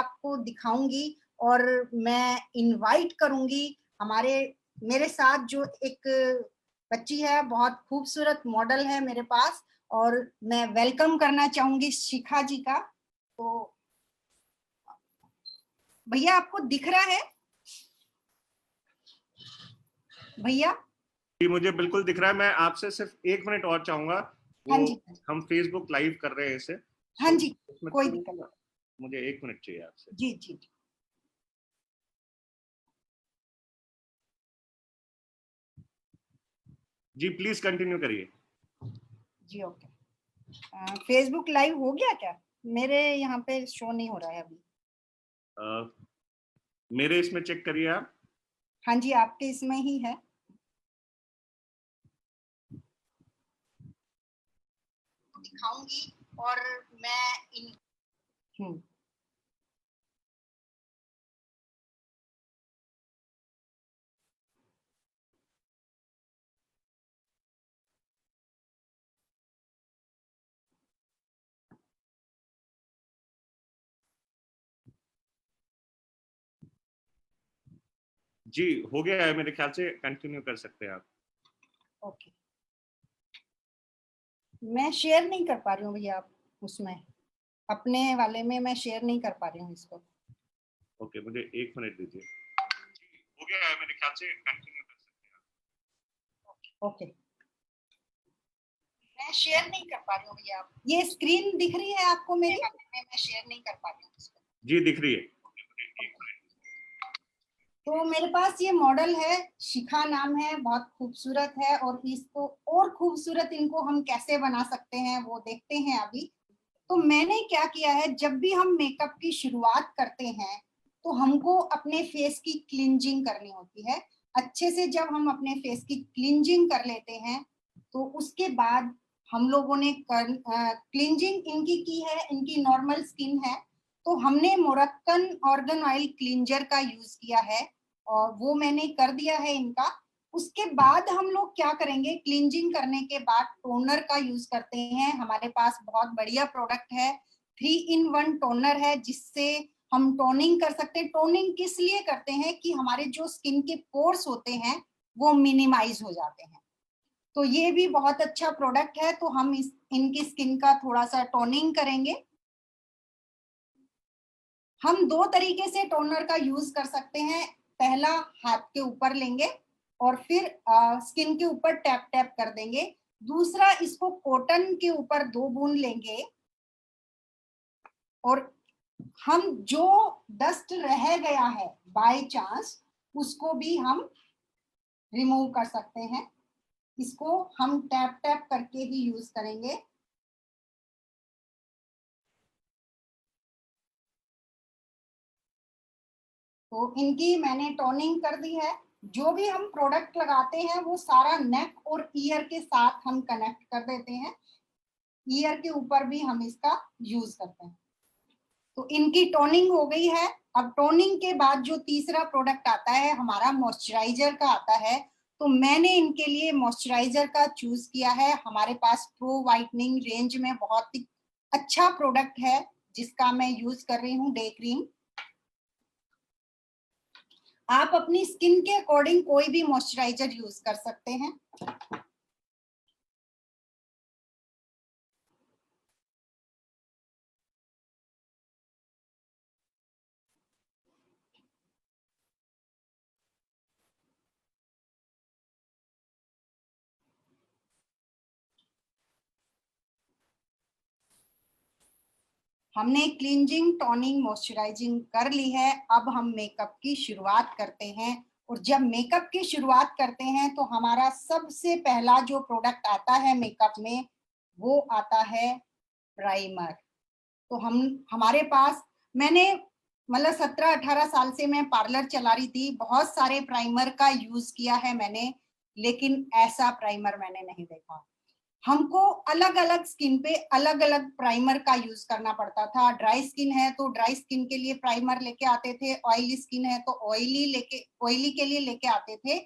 आपको दिखाऊंगी और मैं इनवाइट करूंगी मेरे साथ जो एक बच्ची है, बहुत खूबसूरत मॉडल है मेरे पास, और मैं वेलकम करना चाहूंगी शिखा जी का। तो भैया आपको दिख रहा है? भैया जी मुझे बिल्कुल दिख रहा है। मैं आपसे सिर्फ 1 मिनट और चाहूंगा। हाँ वो जी, हम फेसबुक लाइव कर रहे हैं इसे, हाँ तो जी, उसमें कोई दिक्कत नहीं। मुझे 1 मिनट चाहिए आपसे। जी जी जी प्लीज कंटिन्यू करिए। जी ओके। फेसबुक लाइव हो गया क्या? मेरे यहाँ पे शो नहीं हो रहा है अभी। मेरे इसमें चेक करिए आप। हाँ जी, आपके इसमें ही है। दिखाऊंगी और मैं जी हो गया है मेरे ख्याल से, कंटिन्यू कर सकते हैं आप। ओके। मैं शेयर नहीं कर पा रही हूँ भैया, आप उसमें अपने वाले में मैं शेयर नहीं कर पा रही हूँ इसको। ओके मुझे 1 मिनट दीजिए। हो गया है मेरे ख्याल से, कंटिन्यू कर सकते हैं आप। ओके, मैं शेयर नहीं कर पा रही हूँ भैया। ये स्क्रीन दिख रही है आपको मेरी? मैं शेयर नहीं कर पा रही हूँ इसको। जी दिख रही है। तो मेरे पास ये मॉडल है, शिखा नाम है, बहुत खूबसूरत है, और इसको और खूबसूरत इनको हम कैसे बना सकते हैं वो देखते हैं अभी। तो मैंने क्या किया है, जब भी हम मेकअप की शुरुआत करते हैं तो हमको अपने फेस की क्लींजिंग करनी होती है। अच्छे से जब हम अपने फेस की क्लींजिंग कर लेते हैं तो उसके बाद हम लोगों ने क्लींजिंग इनकी की है, इनकी नॉर्मल स्किन है, तो हमने मोरक्कन ऑर्गन ऑयल क्लींजर का यूज किया है और वो मैंने कर दिया है इनका। उसके बाद हम लोग क्या करेंगे, क्लींजिंग करने के बाद टोनर का यूज करते हैं। हमारे पास बहुत बढ़िया प्रोडक्ट है, 3 in 1 टोनर है, जिससे हम टोनिंग कर सकते हैं। टोनिंग किस लिए करते हैं कि हमारे जो स्किन के पोर्स होते हैं वो मिनिमाइज हो जाते हैं। तो ये भी बहुत अच्छा प्रोडक्ट है। तो हम इनकी स्किन का थोड़ा सा टोनिंग करेंगे। हम 2 तरीके से टोनर का यूज कर सकते हैं। पहला, हाथ के ऊपर लेंगे और फिर स्किन के ऊपर टैप टैप कर देंगे। दूसरा, इसको कॉटन के ऊपर 2 बूंद लेंगे और हम जो डस्ट रह गया है बाय चांस उसको भी हम रिमूव कर सकते हैं। इसको हम टैप टैप करके ही यूज करेंगे। तो इनकी मैंने टोनिंग कर दी है। जो भी हम प्रोडक्ट लगाते हैं वो सारा नेक और ईयर के साथ हम कनेक्ट कर देते हैं। ईयर के ऊपर भी हम इसका यूज करते हैं। तो इनकी टोनिंग हो गई है। अब टोनिंग के बाद जो तीसरा प्रोडक्ट आता है हमारा, मॉइस्चराइजर का आता है। तो मैंने इनके लिए मॉइस्चराइजर का चूज किया है। हमारे पास प्रो वाइटनिंग रेंज में बहुत ही अच्छा प्रोडक्ट है जिसका मैं यूज कर रही हूँ, डे क्रीम। आप अपनी स्किन के अकॉर्डिंग कोई भी मॉइस्चराइजर यूज कर सकते हैं। हमने क्लींजिंग, टोनिंग, मॉइस्चराइजिंग कर ली है। अब हम मेकअप की शुरुआत करते हैं। और जब मेकअप की शुरुआत करते हैं तो हमारा सबसे पहला जो प्रोडक्ट आता है मेकअप में वो आता है प्राइमर। तो हमारे पास, मैंने मतलब 17-18 साल से मैं पार्लर चला रही थी, बहुत सारे प्राइमर का यूज किया है मैंने, लेकिन ऐसा प्राइमर मैंने नहीं देखा। हमको अलग अलग स्किन पे अलग अलग प्राइमर का यूज करना पड़ता था। ड्राई स्किन है तो ड्राई स्किन के लिए प्राइमर लेके आते थे, ऑयली स्किन है तो ऑयली के लिए लेके आते थे।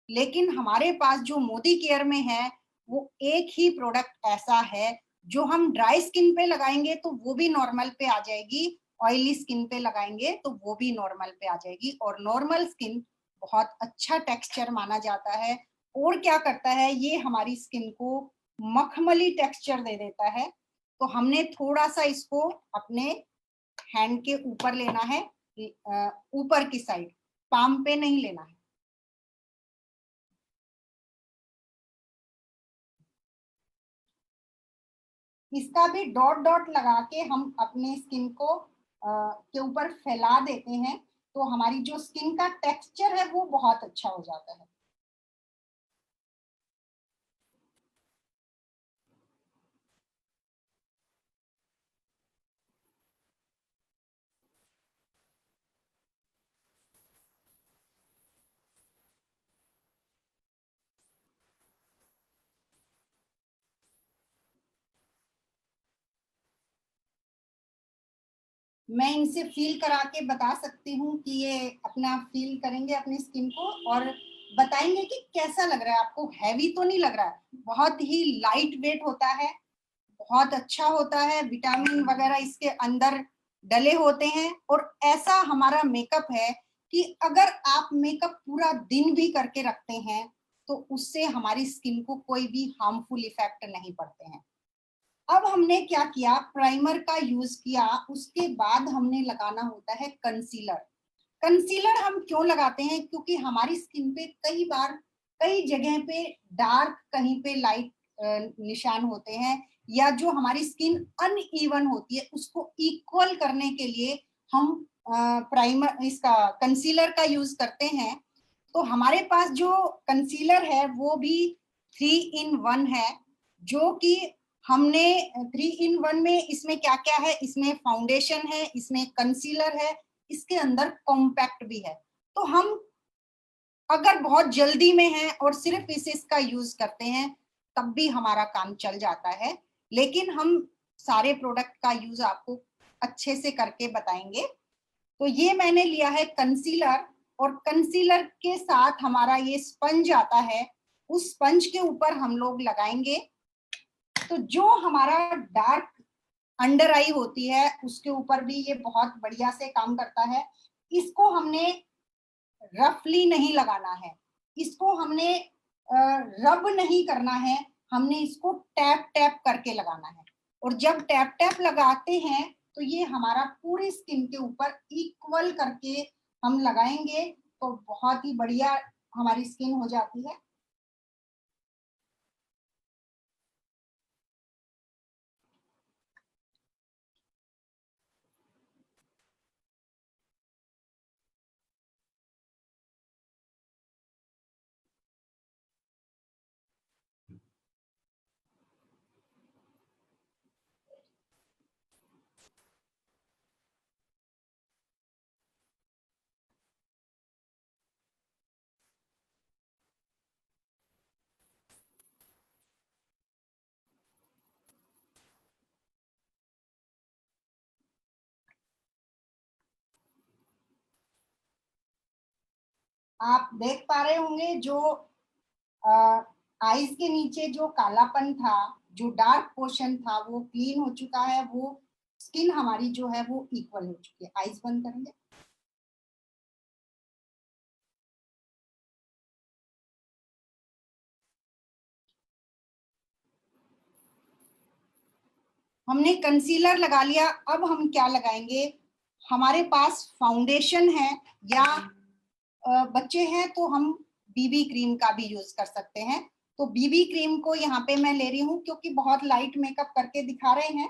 लेकिन हमारे पास जो मोदी केयर में है वो एक ही प्रोडक्ट ऐसा है जो हम ड्राई स्किन पे लगाएंगे तो वो भी नॉर्मल पे आ जाएगी, ऑयली स्किन पे लगाएंगे तो वो भी नॉर्मल पे आ जाएगी। और नॉर्मल स्किन बहुत अच्छा टेक्सचर माना जाता है। और क्या करता है, ये हमारी स्किन को मखमली टेक्सचर दे देता है। तो हमने थोड़ा सा इसको अपने हैंड के ऊपर लेना है, ऊपर की साइड, पाम पे नहीं लेना है। इसका भी डॉट डॉट लगा के हम अपने स्किन को के ऊपर फैला देते हैं, तो हमारी जो स्किन का टेक्सचर है वो बहुत अच्छा हो जाता है। मैं इनसे फील करा के बता सकती हूँ कि ये अपना फील करेंगे अपनी स्किन को और बताएंगे कि कैसा लग रहा है आपको। हैवी तो नहीं लग रहा है, बहुत ही लाइट वेट होता है, बहुत अच्छा होता है। विटामिन वगैरह इसके अंदर डले होते हैं। और ऐसा हमारा मेकअप है कि अगर आप मेकअप पूरा दिन भी करके रखते हैं तो उससे हमारी स्किन को कोई भी हार्मफुल इफेक्ट नहीं पड़ते हैं। अब हमने क्या किया, प्राइमर का यूज किया, उसके बाद हमने लगाना होता है कंसीलर। कंसीलर हम क्यों लगाते हैं, क्योंकि हमारी स्किन पे कई बार कई जगह पे डार्क, कहीं पे लाइट निशान होते हैं, या जो हमारी स्किन अनइवन होती है उसको इक्वल करने के लिए हम प्राइमर इसका कंसीलर का यूज करते हैं। तो हमारे पास जो कंसीलर है वो भी 3 in 1 है, जो कि हमने 3 in 1 में इसमें क्या क्या है, इसमें फाउंडेशन है, इसमें कंसीलर है, इसके अंदर कॉम्पैक्ट भी है। तो हम अगर बहुत जल्दी में हैं और सिर्फ इसका यूज करते हैं तब भी हमारा काम चल जाता है। लेकिन हम सारे प्रोडक्ट का यूज आपको अच्छे से करके बताएंगे। तो ये मैंने लिया है कंसीलर, और कंसीलर के साथ हमारा ये स्पंज आता है, उस स्पंज के ऊपर हम लोग लगाएंगे। तो जो हमारा डार्क अंडर आई होती है उसके ऊपर भी ये बहुत बढ़िया से काम करता है। इसको हमने रफली नहीं लगाना है, इसको हमने रब नहीं करना है, हमने इसको टैप टैप करके लगाना है। और जब टैप टैप लगाते हैं तो ये हमारा पूरी स्किन के ऊपर इक्वल करके हम लगाएंगे तो बहुत ही बढ़िया हमारी स्किन हो जाती है। आप देख पा रहे होंगे जो आईज के नीचे जो कालापन था, जो डार्क पोर्शन था वो क्लीन हो चुका है, वो स्किन हमारी जो है वो इक्वल हो चुकी है। आईज बंद करेंगे। हमने कंसीलर लगा लिया, अब हम क्या लगाएंगे, हमारे पास फाउंडेशन है या बच्चे हैं तो हम बीबी क्रीम का भी यूज कर सकते हैं। तो बीबी क्रीम को यहाँ पे मैं ले रही हूँ क्योंकि बहुत लाइट मेकअप करके दिखा रहे हैं।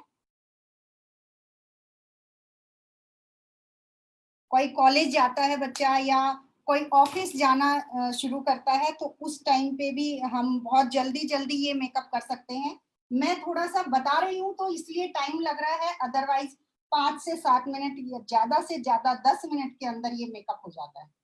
कोई कॉलेज जाता है बच्चा या कोई ऑफिस जाना शुरू करता है तो उस टाइम पे भी हम बहुत जल्दी जल्दी ये मेकअप कर सकते हैं। मैं थोड़ा सा बता रही हूँ तो इसलिए टाइम लग रहा है, अदरवाइज 5 से 7 मिनट या ज्यादा से ज्यादा 10 मिनट के अंदर ये मेकअप हो जाता है।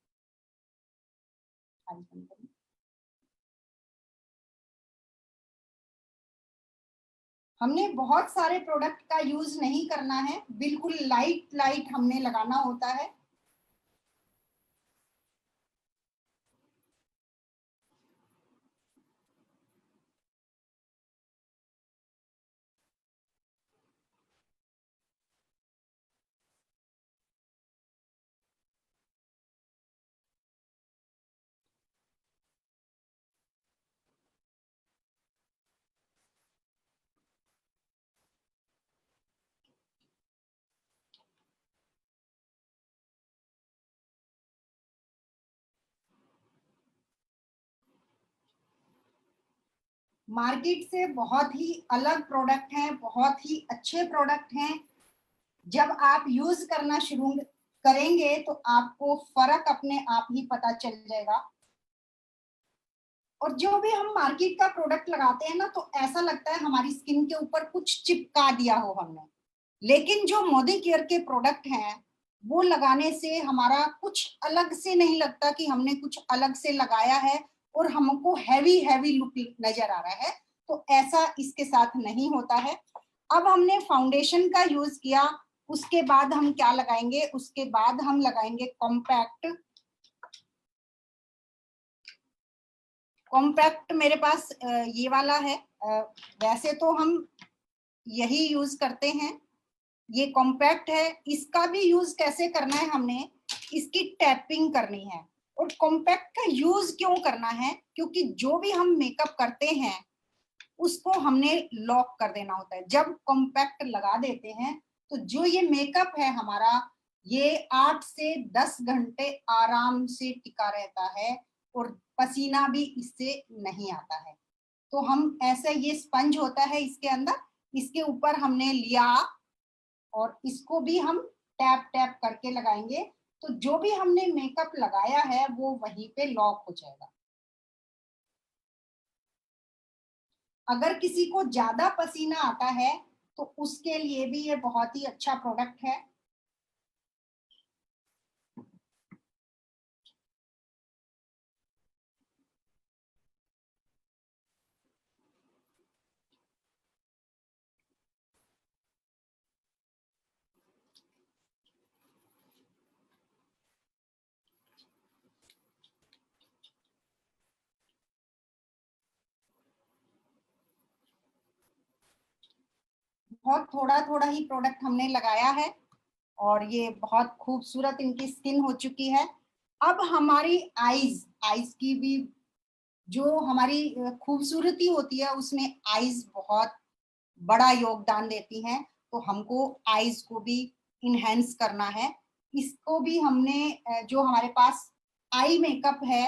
हमने बहुत सारे प्रोडक्ट का यूज नहीं करना है, बिल्कुल लाइट लाइट हमने लगाना होता है। मार्केट से बहुत ही अलग प्रोडक्ट हैं, बहुत ही अच्छे प्रोडक्ट हैं। जब आप यूज करना शुरू करेंगे तो आपको फर्क अपने आप ही पता चल जाएगा। और जो भी हम मार्केट का प्रोडक्ट लगाते हैं ना, तो ऐसा लगता है हमारी स्किन के ऊपर कुछ चिपका दिया हो हमने। लेकिन जो मोदी केयर के प्रोडक्ट हैं, वो लगाने से हमारा कुछ अलग से नहीं लगता कि हमने कुछ अलग से लगाया है और हमको हैवी हैवी लुक नजर आ रहा है। तो ऐसा इसके साथ नहीं होता है। अब हमने फाउंडेशन का यूज किया, उसके बाद हम क्या लगाएंगे? उसके बाद हम लगाएंगे कॉम्पैक्ट। कॉम्पैक्ट मेरे पास ये वाला है। वैसे तो हम यही यूज करते हैं, ये कॉम्पैक्ट है। इसका भी यूज कैसे करना है? हमने इसकी टैपिंग करनी है। और कॉम्पैक्ट का यूज क्यों करना है? क्योंकि जो भी हम मेकअप करते हैं उसको हमने लॉक कर देना होता है। जब कॉम्पैक्ट लगा देते हैं तो जो ये मेकअप है हमारा, ये 8 से 10 घंटे आराम से टिका रहता है और पसीना भी इससे नहीं आता है। तो हम ऐसे, ये स्पंज होता है इसके अंदर, इसके ऊपर हमने लिया और इसको भी हम टैप टैप करके लगाएंगे। तो जो भी हमने मेकअप लगाया है वो वहीं पे लॉक हो जाएगा। अगर किसी को ज्यादा पसीना आता है तो उसके लिए भी ये बहुत ही अच्छा प्रोडक्ट है। बहुत थोड़ा थोड़ा ही प्रोडक्ट हमने लगाया है और ये बहुत खूबसूरत इनकी स्किन हो चुकी है। अब हमारी आईज आईज की भी जो हमारी खूबसूरती होती है, उसमें आईज बहुत बड़ा योगदान देती हैं। तो हमको आईज को भी इनहेंस करना है। इसको भी हमने जो हमारे पास आई मेकअप है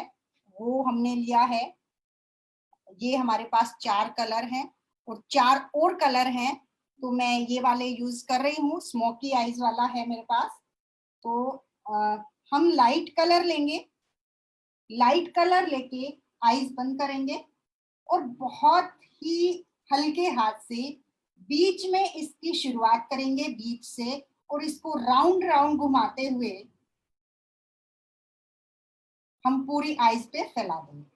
वो हमने लिया है। ये हमारे पास 4 कलर हैं और 4 और कलर हैं। तो मैं ये वाले यूज कर रही हूँ, स्मोकी आईज वाला है मेरे पास। तो हम लाइट कलर लेंगे। लाइट कलर लेके आईज बंद करेंगे और बहुत ही हल्के हाथ से बीच में इसकी शुरुआत करेंगे, बीच से, और इसको राउंड राउंड घुमाते हुए हम पूरी आईज पे फैला देंगे।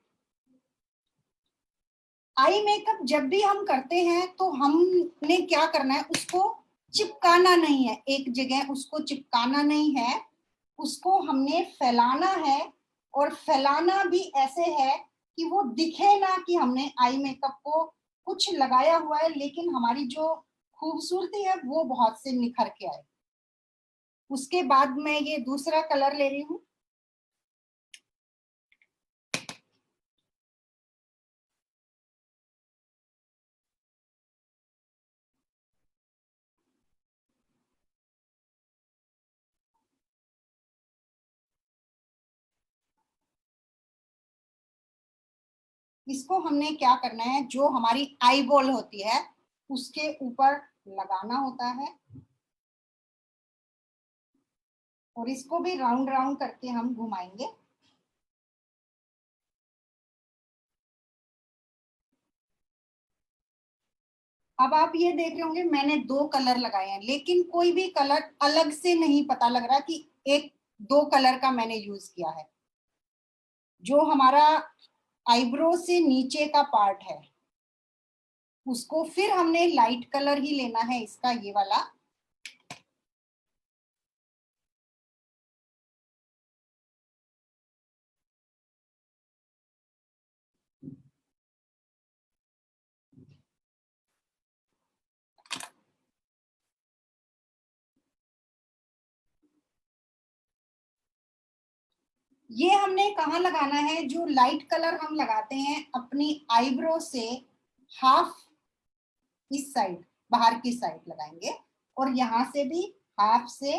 आई मेकअप जब भी हम करते हैं तो हमने क्या करना है? उसको चिपकाना नहीं है एक जगह, उसको चिपकाना नहीं है, उसको हमने फैलाना है। और फैलाना भी ऐसे है कि वो दिखे ना कि हमने आई मेकअप को कुछ लगाया हुआ है, लेकिन हमारी जो खूबसूरती है वो बहुत से निखर के आए। उसके बाद मैं ये दूसरा कलर ले रही हूँ। इसको हमने क्या करना है? जो हमारी आई बॉल होती है उसके ऊपर लगाना होता है और इसको भी राउंड राउंड करके हम घुमाएंगे। अब आप ये देख रहे होंगे मैंने 2 कलर लगाए हैं, लेकिन कोई भी कलर अलग से नहीं पता लग रहा कि एक 2 कलर का मैंने यूज किया है। जो हमारा आईब्रो से नीचे का पार्ट है उसको फिर हमने लाइट कलर ही लेना है, इसका ये वाला। ये हमने कहाँ लगाना है? जो लाइट कलर हम लगाते हैं अपनी आईब्रो से हाफ इस साइड, बाहर की साइड लगाएंगे और यहाँ से भी हाफ से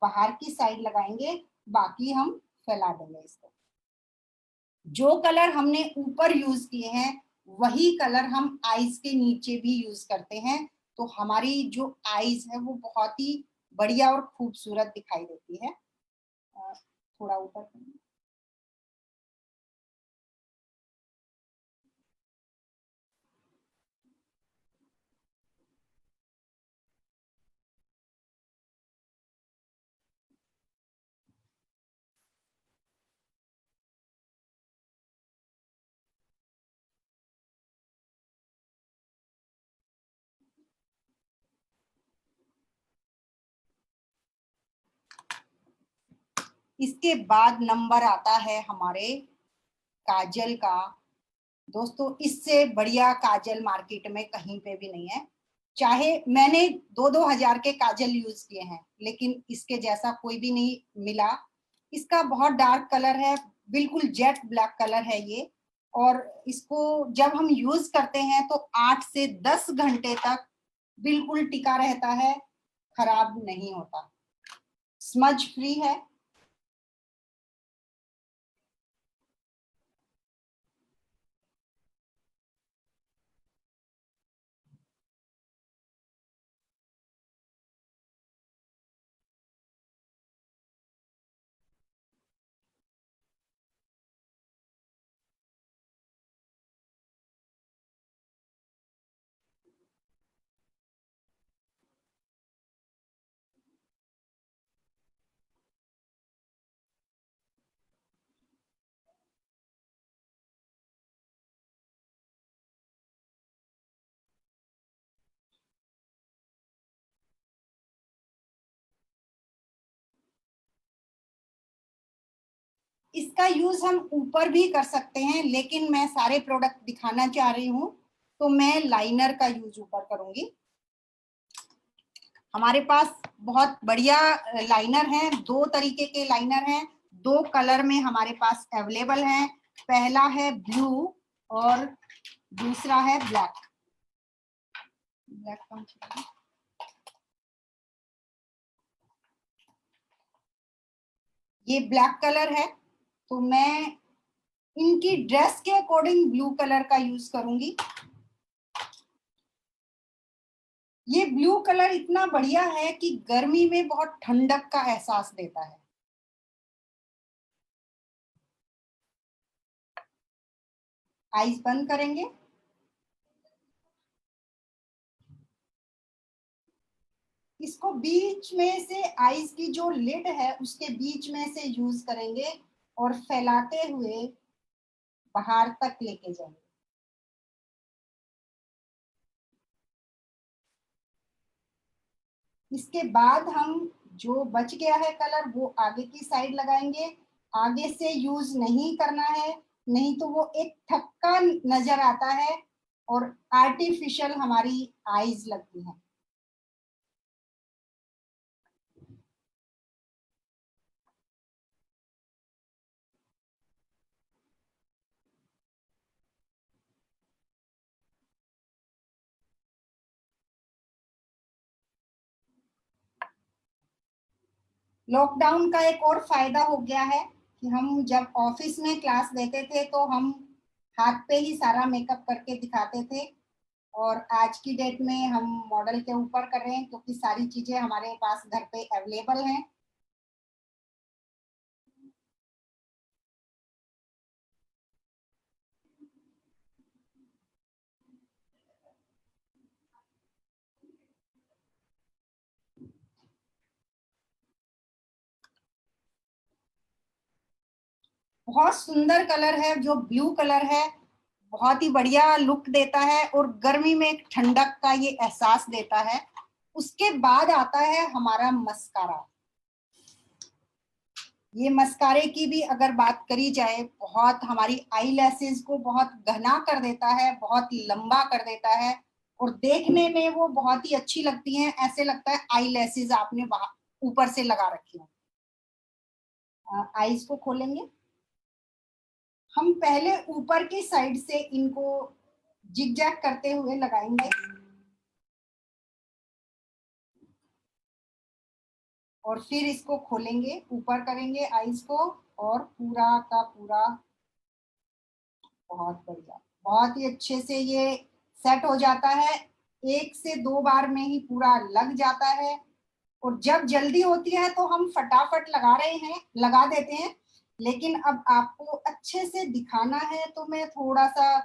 बाहर की साइड लगाएंगे। बाकी हम फैला देंगे इसको। जो कलर हमने ऊपर यूज किए हैं वही कलर हम आईज के नीचे भी यूज करते हैं, तो हमारी जो आईज है वो बहुत ही बढ़िया और खूबसूरत दिखाई देती है। थोड़ा ऊपर करें। इसके बाद नंबर आता है हमारे काजल का। दोस्तों, इससे बढ़िया काजल मार्केट में कहीं पे भी नहीं है। चाहे मैंने 2-2 हजार के काजल यूज किए हैं, लेकिन इसके जैसा कोई भी नहीं मिला। इसका बहुत डार्क कलर है, बिल्कुल जेट ब्लैक कलर है ये। और इसको जब हम यूज करते हैं तो 8 से 10 घंटे तक बिल्कुल टिका रहता है, खराब नहीं होता, स्मज फ्री है। इसका यूज हम ऊपर भी कर सकते हैं, लेकिन मैं सारे प्रोडक्ट दिखाना चाह रही हूँ, तो मैं लाइनर का यूज ऊपर करूंगी। हमारे पास बहुत बढ़िया लाइनर हैं, 2 तरीके के लाइनर हैं, 2 कलर में हमारे पास अवेलेबल हैं। पहला है ब्लू और दूसरा है ब्लैक। ब्लैक ये ब्लैक कलर है, तो मैं इनकी ड्रेस के अकॉर्डिंग ब्लू कलर का यूज करूंगी। ये ब्लू कलर इतना बढ़िया है कि गर्मी में बहुत ठंडक का एहसास देता है। आइज बंद करेंगे। इसको बीच में से आइज की जो लिड है उसके बीच में से यूज करेंगे और फैलाते हुए बाहर तक लेके जाएंगे। इसके बाद हम जो बच गया है कलर वो आगे की साइड लगाएंगे। आगे से यूज नहीं करना है, नहीं तो वो एक थक्का नजर आता है और आर्टिफिशियल हमारी आईज लगती है। लॉकडाउन का एक और फायदा हो गया है कि हम जब ऑफिस में क्लास देते थे तो हम हाथ पे ही सारा मेकअप करके दिखाते थे, और आज की डेट में हम मॉडल के ऊपर कर रहे हैं क्योंकि सारी चीजें हमारे पास घर पे अवेलेबल हैं। बहुत सुंदर कलर है जो ब्लू कलर है, बहुत ही बढ़िया लुक देता है और गर्मी में एक ठंडक का ये एहसास देता है। उसके बाद आता है हमारा मस्कारा। ये मस्कारे की भी अगर बात करी जाए, बहुत हमारी आई लैसेस को बहुत घना कर देता है, बहुत लंबा कर देता है और देखने में वो बहुत ही अच्छी लगती हैं। ऐसे लगता है आई लैसेस आपने ऊपर से लगा रखी हो। आईज को खोलेंगे। हम पहले ऊपर की साइड से इनको जिगजैग करते हुए लगाएंगे और फिर इसको खोलेंगे, ऊपर करेंगे आईज को और पूरा का पूरा। बहुत बढ़िया। बहुत ही अच्छे से ये सेट हो जाता है, 1 से 2 बार में ही पूरा लग जाता है। और जब जल्दी होती है तो हम फटाफट लगा देते हैं, लेकिन अब आपको अच्छे से दिखाना है तो मैं थोड़ा सा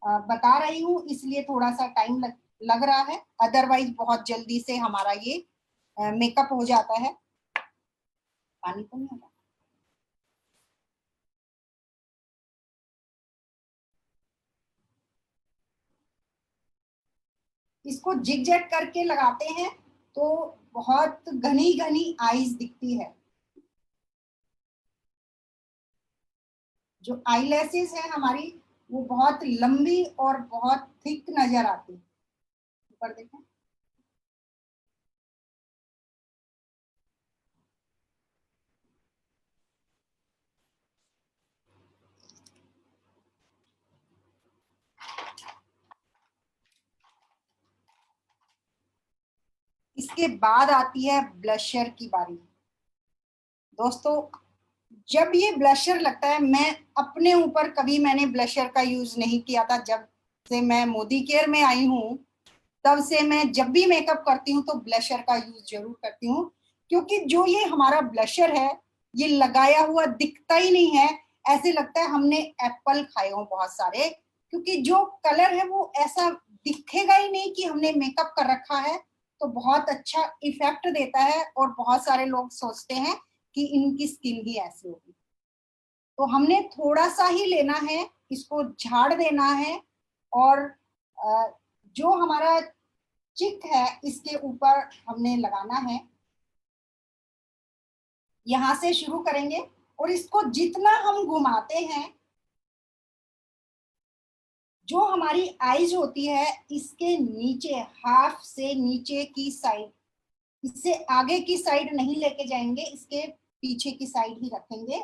बता रही हूँ, इसलिए थोड़ा सा टाइम लग रहा है। अदरवाइज बहुत जल्दी से हमारा ये मेकअप हो जाता है। पानी तो नहीं होगा। इसको जिग जैग करके लगाते हैं तो बहुत घनी घनी आईज दिखती है। जो आईलैशेस है हमारी, वो बहुत लंबी और बहुत थिक नजर आती है। ऊपर देखें। इसके बाद आती है ब्लशर की बारी। दोस्तों, जब ये ब्लशर लगता है, मैं अपने ऊपर कभी मैंने ब्लशर का यूज नहीं किया था। जब से मैं मोदी केयर में आई हूँ, तब से मैं जब भी मेकअप करती हूँ तो ब्लशर का यूज जरूर करती हूँ, क्योंकि जो ये हमारा ब्लशर है, ये लगाया हुआ दिखता ही नहीं है। ऐसे लगता है हमने एप्पल खाए हो बहुत सारे, क्योंकि जो कलर है वो ऐसा दिखेगा ही नहीं कि हमने मेकअप कर रखा है। तो बहुत अच्छा इफेक्ट देता है और बहुत सारे लोग सोचते हैं कि इनकी स्किन ही ऐसी होगी। तो हमने थोड़ा सा ही लेना है, इसको झाड़ देना है। और जो हमारा चिक है, इसके ऊपर हमने लगाना है। यहां से शुरू करेंगे और इसको जितना हम घुमाते हैं, जो हमारी आईज होती है, इसके नीचे, हाफ से नीचे की साइड, इससे आगे की साइड नहीं लेके जाएंगे, इसके पीछे की साइड ही रखेंगे।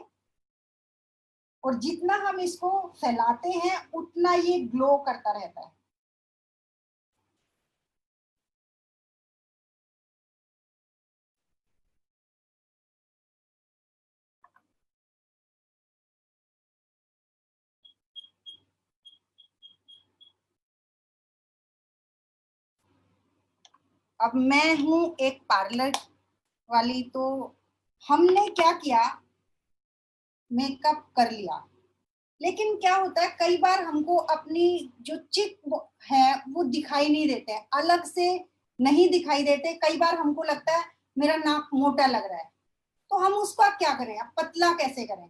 और जितना हम इसको फैलाते हैं उतना ये ग्लो करता रहता है। अब मैं हूं एक पार्लर वाली, तो हमने क्या किया, मेकअप कर लिया। लेकिन क्या होता है, कई बार हमको अपनी जो चिक है वो दिखाई नहीं देते हैं, अलग से नहीं दिखाई देते। कई बार हमको लगता है मेरा नाक मोटा लग रहा है, तो हम उसका क्या करें, अब पतला कैसे करें।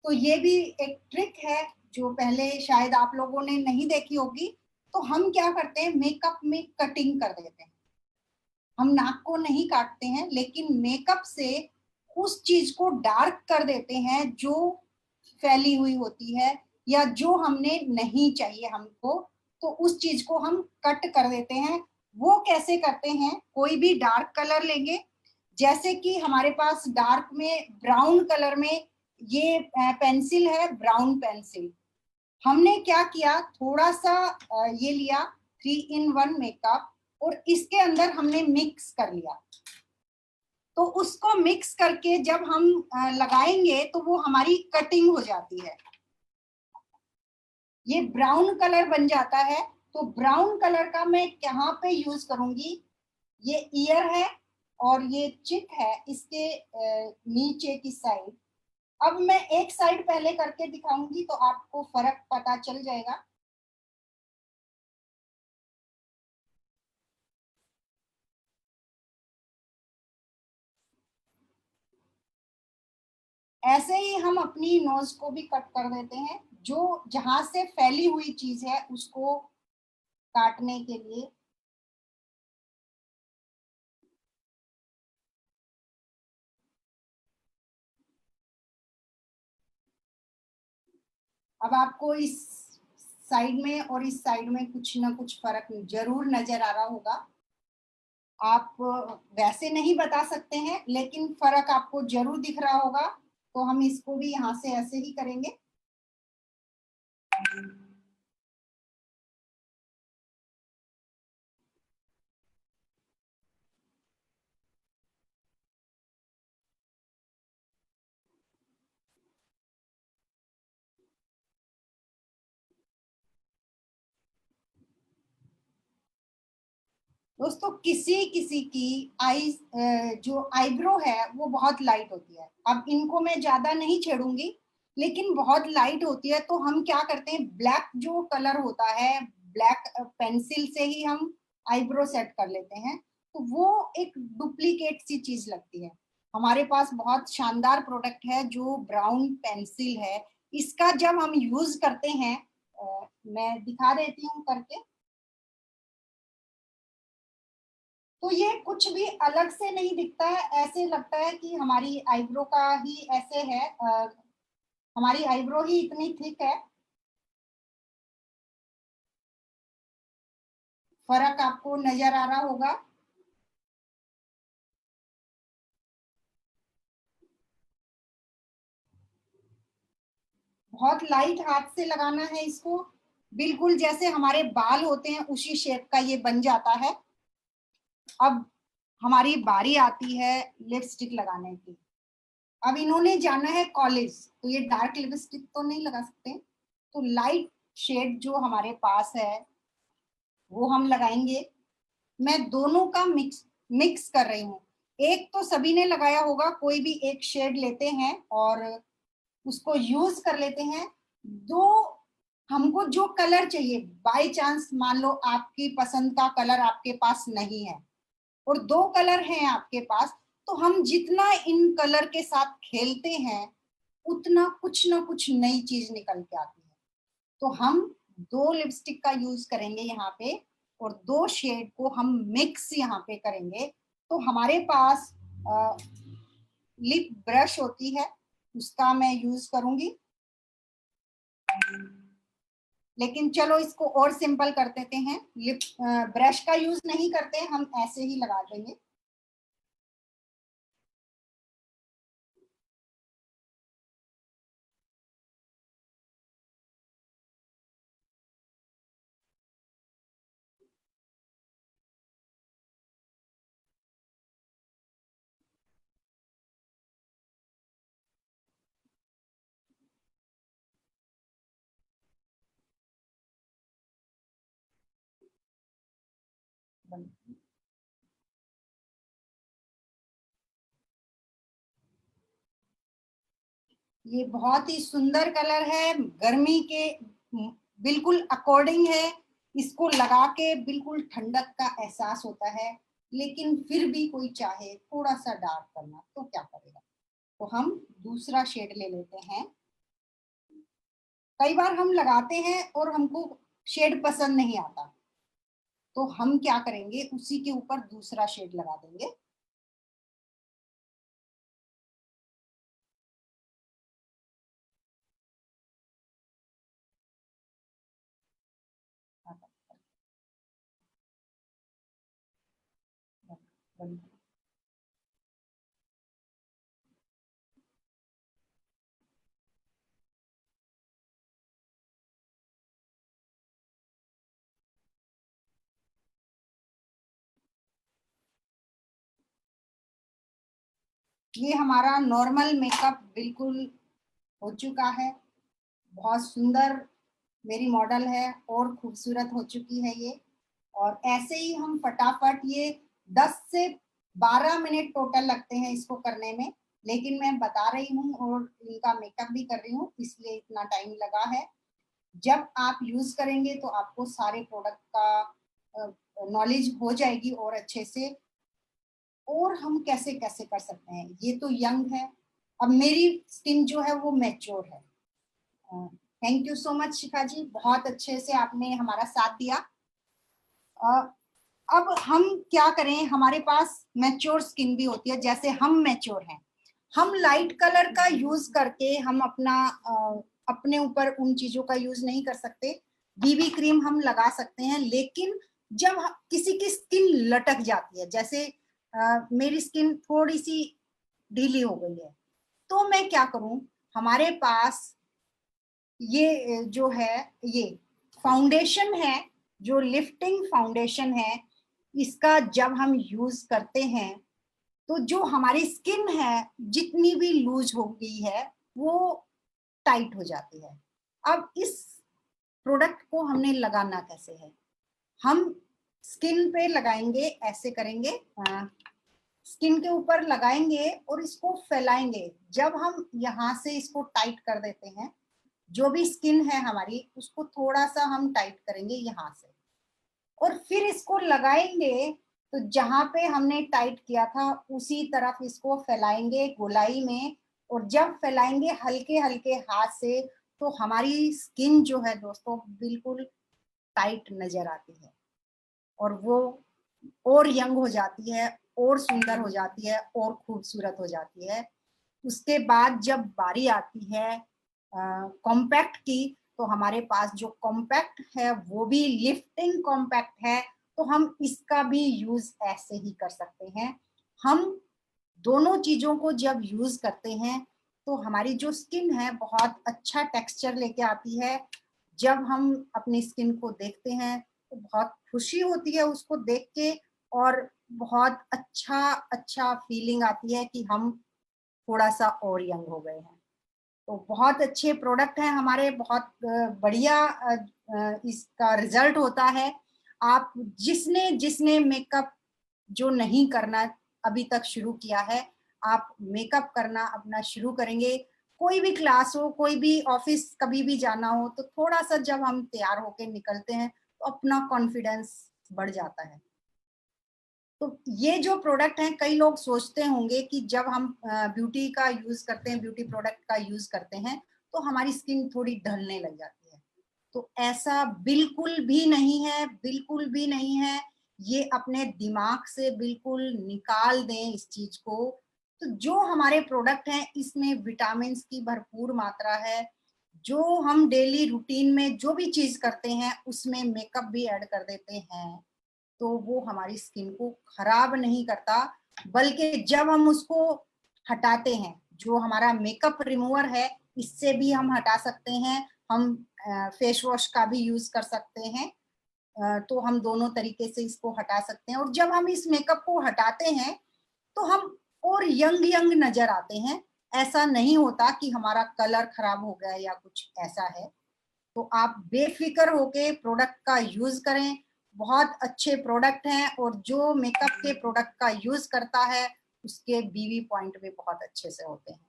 तो ये भी एक ट्रिक है जो पहले शायद आप लोगों ने नहीं देखी होगी। तो हम क्या करते हैं, मेकअप में कटिंग कर देते हैं। हम नाक को नहीं काटते हैं, लेकिन मेकअप से उस चीज को डार्क कर देते हैं जो फैली हुई होती है, या जो हमने नहीं चाहिए हमको, तो उस चीज को हम कट कर देते हैं। वो कैसे करते हैं, कोई भी डार्क कलर लेंगे, जैसे कि हमारे पास डार्क में ब्राउन कलर में ये पेंसिल है, ब्राउन पेंसिल। हमने क्या किया, थोड़ा सा ये लिया, 3 in 1 मेकअप, और इसके अंदर हमने मिक्स कर लिया। तो उसको मिक्स करके जब हम लगाएंगे तो वो हमारी कटिंग हो जाती है, ये ब्राउन कलर बन जाता है। तो ब्राउन कलर का मैं कहाँ पे यूज करूंगी, ये ईयर है और ये चिक है, इसके नीचे की साइड। अब मैं एक साइड पहले करके दिखाऊंगी तो आपको फर्क पता चल जाएगा। ऐसे ही हम अपनी नोज को भी कट कर देते हैं, जो जहां से फैली हुई चीज है उसको काटने के लिए। अब आपको इस साइड में और इस साइड में कुछ ना कुछ फर्क जरूर नजर आ रहा होगा। आप वैसे नहीं बता सकते हैं, लेकिन फर्क आपको जरूर दिख रहा होगा। तो हम इसको भी यहाँ से ऐसे ही करेंगे। दोस्तों किसी किसी की आई जो आईब्रो है वो बहुत लाइट होती है। अब इनको मैं ज्यादा नहीं छेड़ूंगी, लेकिन बहुत लाइट होती है, तो हम क्या करते हैं, ब्लैक जो कलर होता है, ब्लैक पेंसिल से ही हम आईब्रो सेट कर लेते हैं, तो वो एक डुप्लीकेट सी चीज लगती है। हमारे पास बहुत शानदार प्रोडक्ट है जो ब्राउन पेंसिल है। इसका जब हम यूज करते हैं, मैं दिखा देती हूँ करके, तो ये कुछ भी अलग से नहीं दिखता है। ऐसे लगता है कि हमारी आईब्रो का ही ऐसे है, हमारी आईब्रो ही इतनी थिक है। फर्क आपको नजर आ रहा होगा। बहुत लाइट हाथ से लगाना है इसको, बिल्कुल जैसे हमारे बाल होते हैं उसी शेप का ये बन जाता है। अब हमारी बारी आती है लिपस्टिक लगाने की। अब इन्होंने जाना है कॉलेज, तो ये डार्क लिपस्टिक तो नहीं लगा सकते, तो लाइट शेड जो हमारे पास है वो हम लगाएंगे। मैं दोनों का मिक्स मिक्स कर रही हूँ। एक तो सभी ने लगाया होगा, कोई भी एक शेड लेते हैं और उसको यूज कर लेते हैं। दो, हमको जो कलर चाहिए, बाय चांस मान लो आपकी पसंद का कलर आपके पास नहीं है और दो कलर हैं आपके पास, तो हम जितना इन कलर के साथ खेलते हैं उतना कुछ ना कुछ नई चीज निकल के आती है। तो हम दो लिपस्टिक का यूज करेंगे यहाँ पे और दो शेड को हम मिक्स यहाँ पे करेंगे। तो हमारे पास लिप ब्रश होती है, उसका मैं यूज करूंगी। लेकिन चलो इसको और सिंपल कर देते हैं, लिप ब्रश का यूज नहीं करते, हम ऐसे ही लगा देंगे। ये बहुत ही सुंदर कलर है, गर्मी के बिल्कुल अकॉर्डिंग है। इसको लगा के बिल्कुल ठंडक का एहसास होता है, लेकिन फिर भी कोई चाहे थोड़ा सा डार्क करना तो क्या करेगा। तो हम दूसरा शेड ले लेते हैं। कई बार हम लगाते हैं और हमको शेड पसंद नहीं आता, तो हम क्या करेंगे, उसी के ऊपर दूसरा शेड लगा देंगे। ये हमारा नॉर्मल मेकअप बिल्कुल हो चुका है। बहुत सुंदर मेरी मॉडल है और खूबसूरत हो चुकी है ये। और ऐसे ही हम फटाफट ये 10 से 12 मिनट टोटल लगते हैं इसको करने में, लेकिन मैं बता रही हूँ और इनका मेकअप भी कर रही हूँ, इसलिए इतना टाइम लगा है। जब आप यूज करेंगे तो आपको सारे प्रोडक्ट का नॉलेज हो जाएगी और अच्छे से। और हम कैसे कैसे कर सकते हैं, ये तो यंग है, अब मेरी स्किन जो है वो मैच्योर है। थैंक यू सो मच शिखा जी, बहुत अच्छे से आपने हमारा साथ दिया। अब हम क्या करें, हमारे पास मैच्योर स्किन भी होती है, जैसे हम मैच्योर हैं, हम लाइट कलर का यूज करके हम अपने ऊपर उन चीजों का यूज नहीं कर सकते। बीबी क्रीम हम लगा सकते हैं, लेकिन जब किसी की स्किन लटक जाती है, जैसे मेरी स्किन थोड़ी सी ढीली हो गई है, तो मैं क्या करूं, हमारे पास ये जो है, ये फाउंडेशन है, जो लिफ्टिंग फाउंडेशन है, इसका जब हम यूज करते हैं तो जो हमारी स्किन है जितनी भी लूज हो गई है वो टाइट हो जाती है। अब इस प्रोडक्ट को हमने लगाना कैसे है, हम स्किन पे लगाएंगे, ऐसे करेंगे, स्किन के ऊपर लगाएंगे और इसको फैलाएंगे। जब हम यहाँ से इसको टाइट कर देते हैं, जो भी स्किन है हमारी उसको थोड़ा सा हम टाइट करेंगे यहाँ से, और फिर इसको लगाएंगे। तो जहां पे हमने टाइट किया था उसी तरफ इसको फैलाएंगे गोलाई में, और जब फैलाएंगे हल्के हल्के हाथ से, तो हमारी स्किन जो है दोस्तों बिल्कुल टाइट नजर आती है, और वो और यंग हो जाती है, और सुंदर हो जाती है, और खूबसूरत हो जाती है। उसके बाद जब बारी आती है कॉम्पैक्ट की, तो हमारे पास जो कॉम्पैक्ट है वो भी लिफ्टिंग कॉम्पैक्ट है, तो हम इसका भी यूज ऐसे ही कर सकते हैं। हम दोनों चीजों को जब यूज करते हैं तो हमारी जो स्किन है बहुत अच्छा टेक्सचर लेके आती है। जब हम अपनी स्किन को देखते हैं तो बहुत खुशी होती है उसको देख के, और बहुत अच्छा अच्छा फीलिंग आती है कि हम थोड़ा सा और यंग हो गए हैं। तो बहुत अच्छे प्रोडक्ट हैं हमारे, बहुत बढ़िया इसका रिजल्ट होता है। आप जिसने जिसने मेकअप जो नहीं करना अभी तक शुरू किया है, आप मेकअप करना अपना शुरू करेंगे, कोई भी क्लास हो, कोई भी ऑफिस कभी भी जाना हो, तो थोड़ा सा जब हम तैयार होके निकलते हैं तो अपना कॉन्फिडेंस बढ़ जाता है। तो ये जो प्रोडक्ट हैं, कई लोग सोचते होंगे कि जब हम ब्यूटी का यूज करते हैं, ब्यूटी प्रोडक्ट का यूज करते हैं, तो हमारी स्किन थोड़ी ढलने लग जाती है। तो ऐसा बिल्कुल भी नहीं है, बिल्कुल भी नहीं है। ये अपने दिमाग से बिल्कुल निकाल दें इस चीज को। तो जो हमारे प्रोडक्ट हैं इसमें विटामिन की भरपूर मात्रा है। जो हम डेली रूटीन में जो भी चीज करते हैं उसमें मेकअप भी ऐड कर देते हैं, तो वो हमारी स्किन को खराब नहीं करता, बल्कि जब हम उसको हटाते हैं, जो हमारा मेकअप रिमूवर है इससे भी हम हटा सकते हैं। हम फेस वॉश का भी यूज कर सकते हैं। तो हम दोनों तरीके से इसको हटा सकते हैं, और जब हम इस मेकअप को हटाते हैं तो हम और यंग यंग नजर आते हैं। ऐसा नहीं होता कि हमारा कलर खराब हो गया या कुछ ऐसा है। तो आप बेफिक्र होके प्रोडक्ट का यूज करें, बहुत अच्छे प्रोडक्ट हैं, और जो मेकअप के प्रोडक्ट का यूज करता है उसके बीवी पॉइंट भी बहुत अच्छे से होते हैं।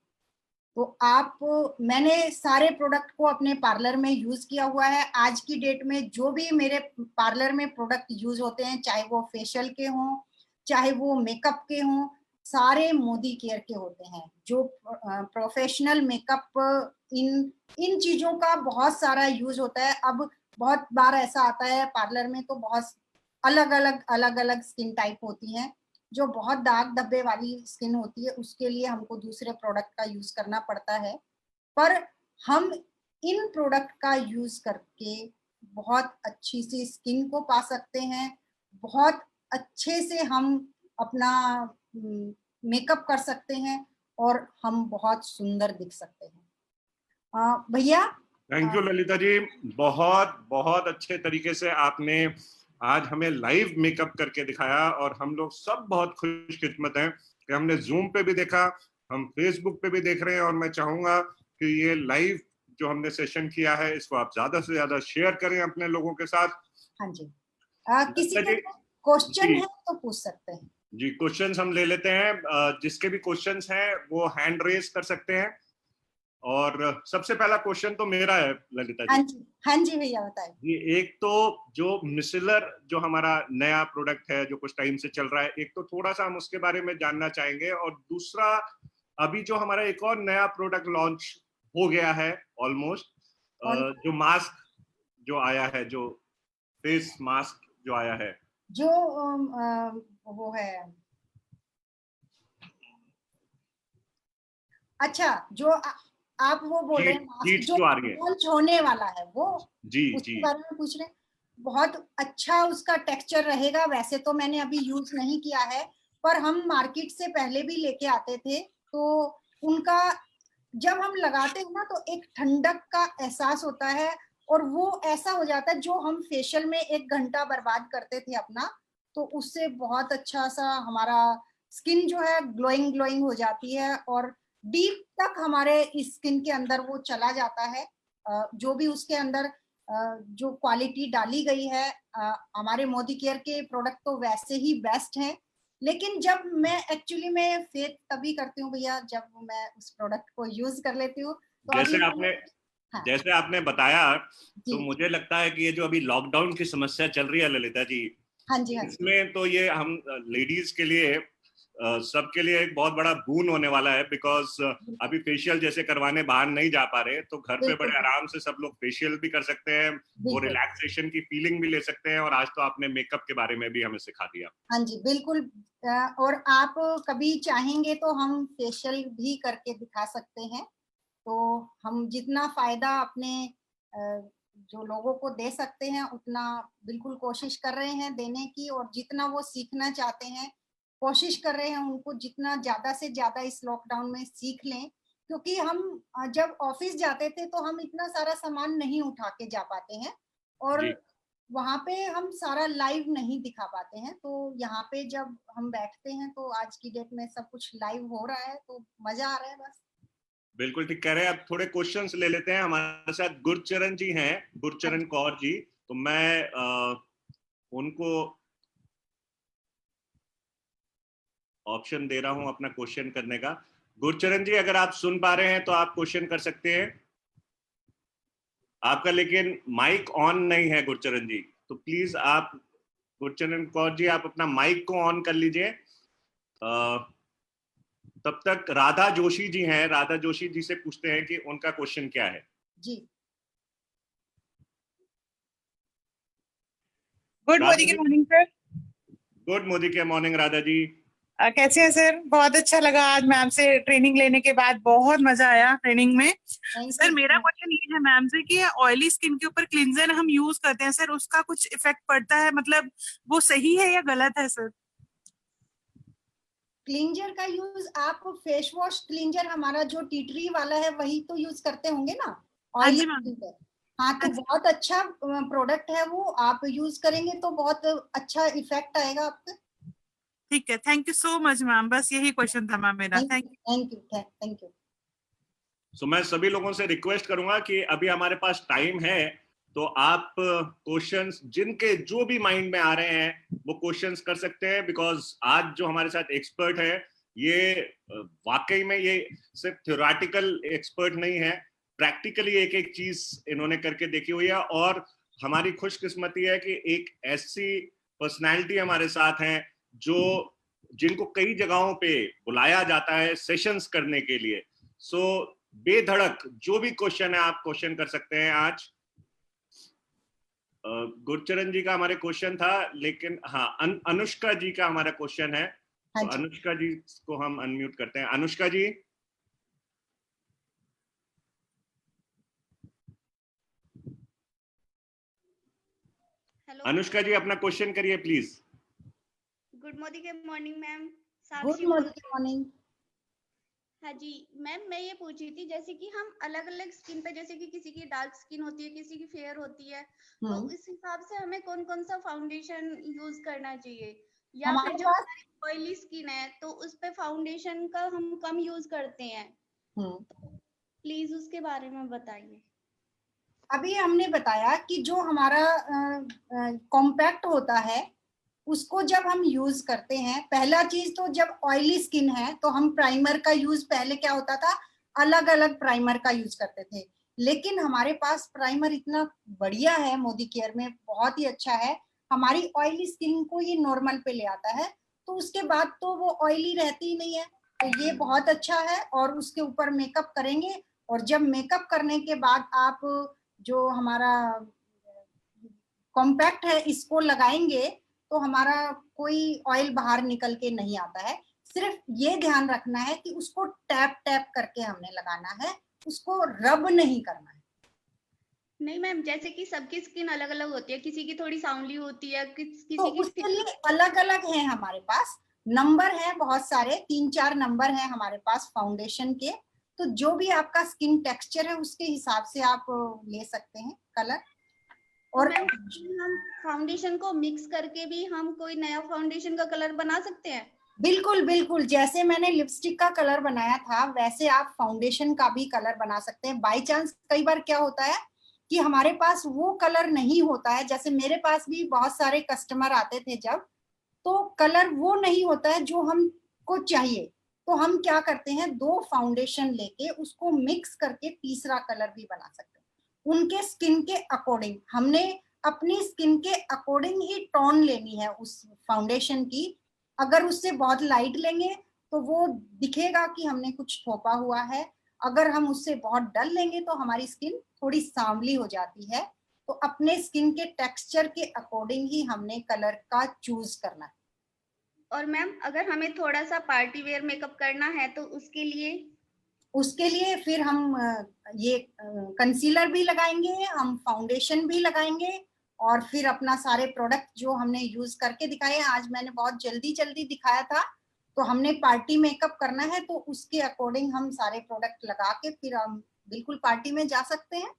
तो आप, मैंने सारे प्रोडक्ट को अपने पार्लर में यूज किया हुआ है। आज की डेट में जो भी मेरे पार्लर में प्रोडक्ट यूज होते हैं, चाहे वो फेशियल के हों, चाहे वो मेकअप के हों, सारे मोदी केयर के होते हैं। जो प्रोफेशनल मेकअप, इन इन चीजों का बहुत सारा यूज होता है। अब बहुत बार ऐसा आता है पार्लर में, तो बहुत अलग अलग स्किन टाइप होती हैं। जो बहुत दाग धब्बे वाली स्किन होती है उसके लिए हमको दूसरे प्रोडक्ट का यूज करना पड़ता है, पर हम इन प्रोडक्ट का यूज करके बहुत अच्छी सी स्किन को पा सकते हैं। बहुत अच्छे से हम अपना मेकअप कर सकते हैं, और हम बहुत सुंदर दिख सकते हैं। भैया, थैंक यू ललिता जी, बहुत बहुत अच्छे तरीके से आपने आज हमें लाइव मेकअप करके दिखाया, और हम लोग सब बहुत खुशकिस्मत हैं कि हमने जूम पे भी देखा, हम फेसबुक पे भी देख रहे हैं। और मैं चाहूंगा कि ये लाइव जो हमने सेशन किया है इसको आप ज्यादा से ज्यादा शेयर करें अपने लोगों के साथ। हाँ जी, किसी ललिता के जी, क्वेश्चन जी है तो पूछ सकते हैं। जी, क्वेश्चंस हम ले लेते हैं। जिसके भी क्वेश्चंस हैं वो हैंड रेज कर सकते हैं। और सबसे पहला क्वेश्चन तो मेरा है ललिता हाँ जी। जी, हाँ जी भैया बताइए। ये एक तो जो मिसिलर जो हमारा नया प्रोडक्ट है जो कुछ टाइम से चल रहा है, एक तो थोड़ा सा हम उसके बारे में जानना चाहेंगे, और दूसरा अभी जो हमारा एक और नया प्रोडक्ट लॉन्च हो गया है ऑलमोस्ट, कौन? जो मास्क जो आया है, जो फेस मास्क जो आया है, जो वो है, अच्छा, जो आप वो बोल रहे शीट हैं मास्क शीट्स जो जो आ रही है। लॉन्च होने वाला है, वो जी जी। उसके बारे में पूछ रहे हैं। बहुत अच्छा उसका टेक्सचर रहेगा। वैसे तो मैंने अभी यूज नहीं किया है, पर हम मार्केट से पहले भी लेके आते थे, तो उनका जब हम लगाते हैं ना तो एक ठंडक का एहसास होता है, और वो ऐसा हो जाता है जो हम फेशियल में 1 घंटा बर्बाद करते थे अपना, तो उससे बहुत अच्छा सा हमारा स्किन जो है ग्लोइंग ग्लोइंग हो जाती है, और डीप तक हमारे स्किन के अंदर वो चला जाता है। जो भी उसके अंदर जो क्वालिटी डाली गई है, हमारे मोदी केयर के प्रोडक्ट तो वैसे ही बेस्ट हैं, लेकिन जब मैं एक्चुअली मैं फेथ तभी करती हूँ भैया जब मैं उस प्रोडक्ट को यूज कर लेती हूँ। तो अभी हाँ जैसे आपने बताया, तो जी मुझे लगता है कि ये जो अभी लॉकडाउन की समस्या चल रही है ललिता जी, हाँ जी हाँ जी इसमें तो ये हम लेडीज के लिए सबके लिए एक बहुत बड़ा बून होने वाला है, बिकॉज अभी फेशियल जैसे करवाने बाहर नहीं जा पा रहे, तो घर पे बिल्कुल बड़े आराम से सब लोग फेशियल भी कर सकते हैं, वो बिल्कुल रिलैक्सेशन की फीलिंग भी ले सकते हैं, और आज तो आपने मेकअप के बारे में भी हमें सिखा दिया। हाँ जी बिल्कुल। और आप कभी चाहेंगे तो हम फेशियल भी करके दिखा सकते हैं। तो हम जितना फायदा अपने जो लोगों को दे सकते हैं उतना बिल्कुल कोशिश कर रहे हैं देने की, और जितना वो सीखना चाहते हैं कोशिश कर रहे हैं उनको जितना ज्यादा से ज्यादा इस लॉकडाउन में सीख लें। क्योंकि हम जब ऑफिस जाते थे तो हम इतना सारा सामान नहीं उठा के जा पाते हैं, और जी वहां पे हम सारा लाइव नहीं दिखा पाते हैं। तो यहाँ पे जब हम बैठते हैं तो आज की डेट में सब कुछ लाइव हो रहा है, तो मजा आ रहा है बस। बिल्कुल ठीक कह रहे हैं। अब थोड़े क्वेश्चंस ले लेते हैं। हमारे साथ गुरचरण जी हैं, हाँ गुरचरण जी कौर जी। तो मैं उनको ऑप्शन दे रहा हूं अपना क्वेश्चन करने का। गुरचरण जी, अगर आप सुन पा रहे हैं तो आप क्वेश्चन कर सकते हैं। आपका लेकिन माइक ऑन नहीं है गुरचरण जी, तो प्लीज आप, गुरचरण कौर जी, आप अपना माइक को ऑन कर लीजिए। तब तक राधा जोशी जी हैं, राधा जोशी जी से पूछते हैं कि उनका क्वेश्चन क्या है। जी। Good Radha Modi, ji, good morning sir. Good Modi के मॉर्निंग राधा जी। कैसे हैं सर? बहुत अच्छा लगा आज मैम से ट्रेनिंग लेने के बाद, बहुत मजा आया ट्रेनिंग में। थैंक सर मेरा यू। क्वेश्चन ये है मैम से कि ऑयली स्किन के ऊपर क्लिंजर हम यूज करते हैं सर, उसका कुछ इफेक्ट पड़ता है? मतलब वो सही है या गलत है सर? क्लींजर का यूज आप फेस वॉश क्लींजर हमारा जो टी ट्री वाला है वही तो यूज करते होंगे ना, हाँ ऑयली जी मैम। क्लींजर। हाँ हाँ तो जी, बहुत अच्छा प्रोडक्ट है वो, आप यूज करेंगे तो बहुत अच्छा इफेक्ट आएगा आपका। ठीक है, thank you so much ma'am, बस यही क्वेश्चन था मैम मेरा। Thank thank you thank you thank you. So मैं सभी लोगों से रिक्वेस्ट करूंगा कि अभी हमारे पास टाइम है, तो आप क्वेश्चंस जिनके जो भी माइंड में आ रहे हैं वो क्वेश्चंस कर सकते हैं, बिकॉज आज जो हमारे साथ एक्सपर्ट है ये वाकई में ये सिर्फ थ्योरेटिकल एक्सपर्ट नहीं है, प्रैक्टिकली एक एक चीज इन्होंने करके देखी हुई है। और हमारी खुशकिस्मती है कि एक ऐसी पर्सनैलिटी हमारे साथ हैं जो जिनको कई जगहों पे बुलाया जाता है सेशंस करने के लिए। सो बेधड़क जो भी क्वेश्चन है आप क्वेश्चन कर सकते हैं आज। गुरचरण जी का हमारे क्वेश्चन था, लेकिन हाँ अनुष्का जी का हमारा क्वेश्चन है। हाँ तो जी। अनुष्का जी को हम अनम्यूट करते हैं। अनुष्का जी, हेलो। अनुष्का जी अपना क्वेश्चन करिए please. Good morning ma'am. Good Sakshi बोल रही हूँ। मॉर्निंग। हाँ जी मैम, मैं ये पूछ रही थी जैसे कि हम अलग अलग स्किन पे, जैसे कि किसी की डार्क स्किन होती है, किसी की फेयर होती है, तो इस हिसाब से हमें कौन कौन सा फाउंडेशन यूज करना चाहिए? या फिर हमारे जो पास हमारी ऑयली स्किन है तो उस पे फाउंडेशन का हम कम यूज करते हैं, तो प्लीज उसके बारे में बताइए। अभी हमने बताया कि जो हमारा कॉम्पैक्ट होता है उसको जब हम यूज करते हैं, पहला चीज तो जब ऑयली स्किन है तो हम प्राइमर का यूज, पहले क्या होता था अलग अलग प्राइमर का यूज करते थे, लेकिन हमारे पास प्राइमर इतना बढ़िया है मोदी केयर में, बहुत ही अच्छा है, हमारी ऑयली स्किन को ये नॉर्मल पे ले आता है, तो उसके बाद तो वो ऑयली रहती ही नहीं है। तो ये बहुत अच्छा है, और उसके ऊपर मेकअप करेंगे, और जब मेकअप करने के बाद आप जो हमारा कॉम्पैक्ट है इसको लगाएंगे तो हमारा कोई ऑयल बाहर निकल के नहीं आता है। सिर्फ ये ध्यान रखना है कि उसको टैप टैप करके हमने लगाना है, उसको रब नहीं करना है। नहीं मैम, जैसे कि सबकी स्किन अलग अलग होती है, किसी की थोड़ी सांवली होती है, तो किसी की उसके लिए अलग अलग है हमारे पास, नंबर है बहुत सारे, 3-4 नंबर है हमारे पास फाउंडेशन के, तो जो भी आपका स्किन टेक्सचर है उसके हिसाब से आप ले सकते हैं कलर। तो और मैम हम फाउंडेशन को मिक्स करके भी हम कोई नया फाउंडेशन का कलर बना सकते हैं? बिल्कुल बिल्कुल, जैसे मैंने लिपस्टिक का कलर बनाया था वैसे आप फाउंडेशन का भी कलर बना सकते हैं। बाय चांस कई बार क्या होता है कि हमारे पास वो कलर नहीं होता है। जैसे मेरे पास भी बहुत सारे कस्टमर आते थे जब, तो कलर वो नहीं होता है जो हमको चाहिए, तो हम क्या करते हैं, 2 फाउंडेशन लेके उसको मिक्स करके तीसरा कलर भी बना सकते हैं उनके स्किन के अकॉर्डिंग। हमने अपनी स्किन के अकॉर्डिंग ही टोन लेनी है उस फाउंडेशन की। अगर उससे बहुत लाइट लेंगे तो वो दिखेगा कि हमने कुछ थोपा हुआ है, अगर हम उससे बहुत डल लेंगे तो हमारी स्किन थोड़ी सांवली हो जाती है। तो अपने स्किन के टेक्सचर के अकॉर्डिंग ही हमने कलर का चूज करना है। और मैम अगर हमें थोड़ा सा पार्टी वेयर मेकअप करना है तो उसके लिए फिर हम ये कंसीलर भी लगाएंगे, हम फाउंडेशन भी लगाएंगे, और फिर अपना सारे प्रोडक्ट जो हमने यूज करके दिखाए, आज मैंने बहुत जल्दी जल्दी दिखाया था, तो हमने पार्टी मेकअप करना है तो उसके अकॉर्डिंग हम सारे प्रोडक्ट लगा के फिर हम बिल्कुल पार्टी में जा सकते हैं।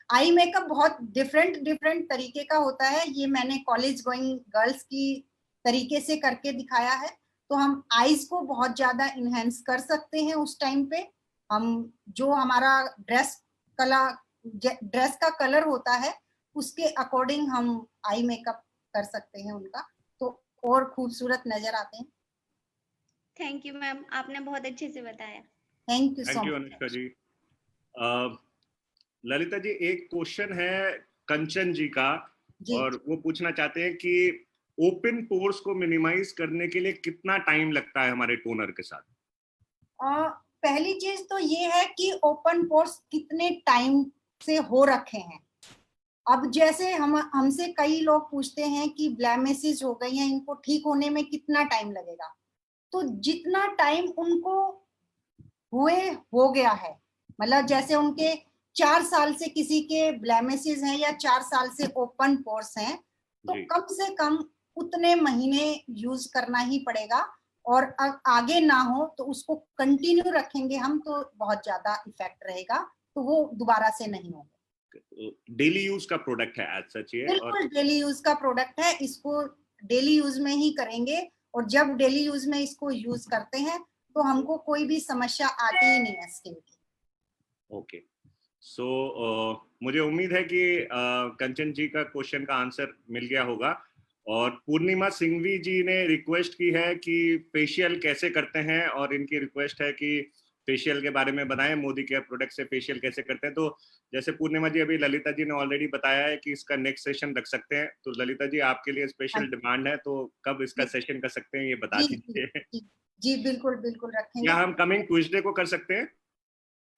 आई मेकअप बहुत डिफरेंट डिफरेंट तरीके का होता है, ये मैंने कॉलेज गोइंग गर्ल्स की तरीके से करके दिखाया है। तो हम आईज को बहुत ज्यादा इनहेंस कर सकते हैं उस टाइम पे। हम जो हमारा ड्रेस का कलर होता है उसके अकॉर्डिंग हम आई मेकअप कर सकते हैं उनका, तो और खूबसूरत नजर आते हैं। थैंक यू मैम, आपने बहुत अच्छे से बताया। Thank you so thank you much. Anushka ji. Lalita ji, एक क्वेश्चन है कंचन जी का, जी। और वो पूछना चाहते हैं कि ओपन पोर्स को मिनिमाइज करने के लिए कितना टाइम लगता है हमारे टोनर के साथ? पहली चीज तो ये है कि ओपन पोर्स कितने टाइम से हो रखे हैं। अब जैसे हमसे कई लोग पूछते हैं कि ब्लैमिसेस हो गई हैं, इनको ठीक होने में कितना टाइम लगेगा। तो जितना टाइम उनको हुए हो गया है, मतलब जैसे उनके 4 साल से किसी के ब्लैमिसेस हैं या 4 साल से ओपन पोर्स हैं, तो जी। कम से कम उतने महीने यूज करना ही पड़ेगा। और आगे ना हो तो उसको कंटिन्यू रखेंगे हम तो बहुत ज्यादा इफेक्ट रहेगा, तो वो दोबारा से नहीं होगा। डेली यूज का प्रोडक्ट है एज सच ये, और बिल्कुल डेली यूज का प्रोडक्ट है, इसको डेली यूज में ही करेंगे। और जब डेली यूज में इसको यूज करते हैं तो हमको कोई भी समस्या आती ही नहीं है स्किन की। ओके। सो मुझे उम्मीद है कि कंचन जी का क्वेश्चन का आंसर मिल गया होगा। और पूर्णिमा सिंघवी जी ने रिक्वेस्ट की है कि फेशियल कैसे करते हैं, और इनकी रिक्वेस्ट है कि फेशियल के बारे में बताएं, मोदी केयर प्रोडक्ट से फेशियल कैसे करते हैं। तो जैसे पूर्णिमा जी, अभी ललिता जी ने ऑलरेडी बताया है कि इसका नेक्स्ट सेशन रख सकते हैं, तो ललिता जी आपके लिए स्पेशल डिमांड है, तो कब इसका सेशन कर सकते हैं ये बता जी दीजिए। जी जी, बिल्कुल बिल्कुल या रखेंगे। हम कमिंग ट्यूसडे को कर सकते हैं?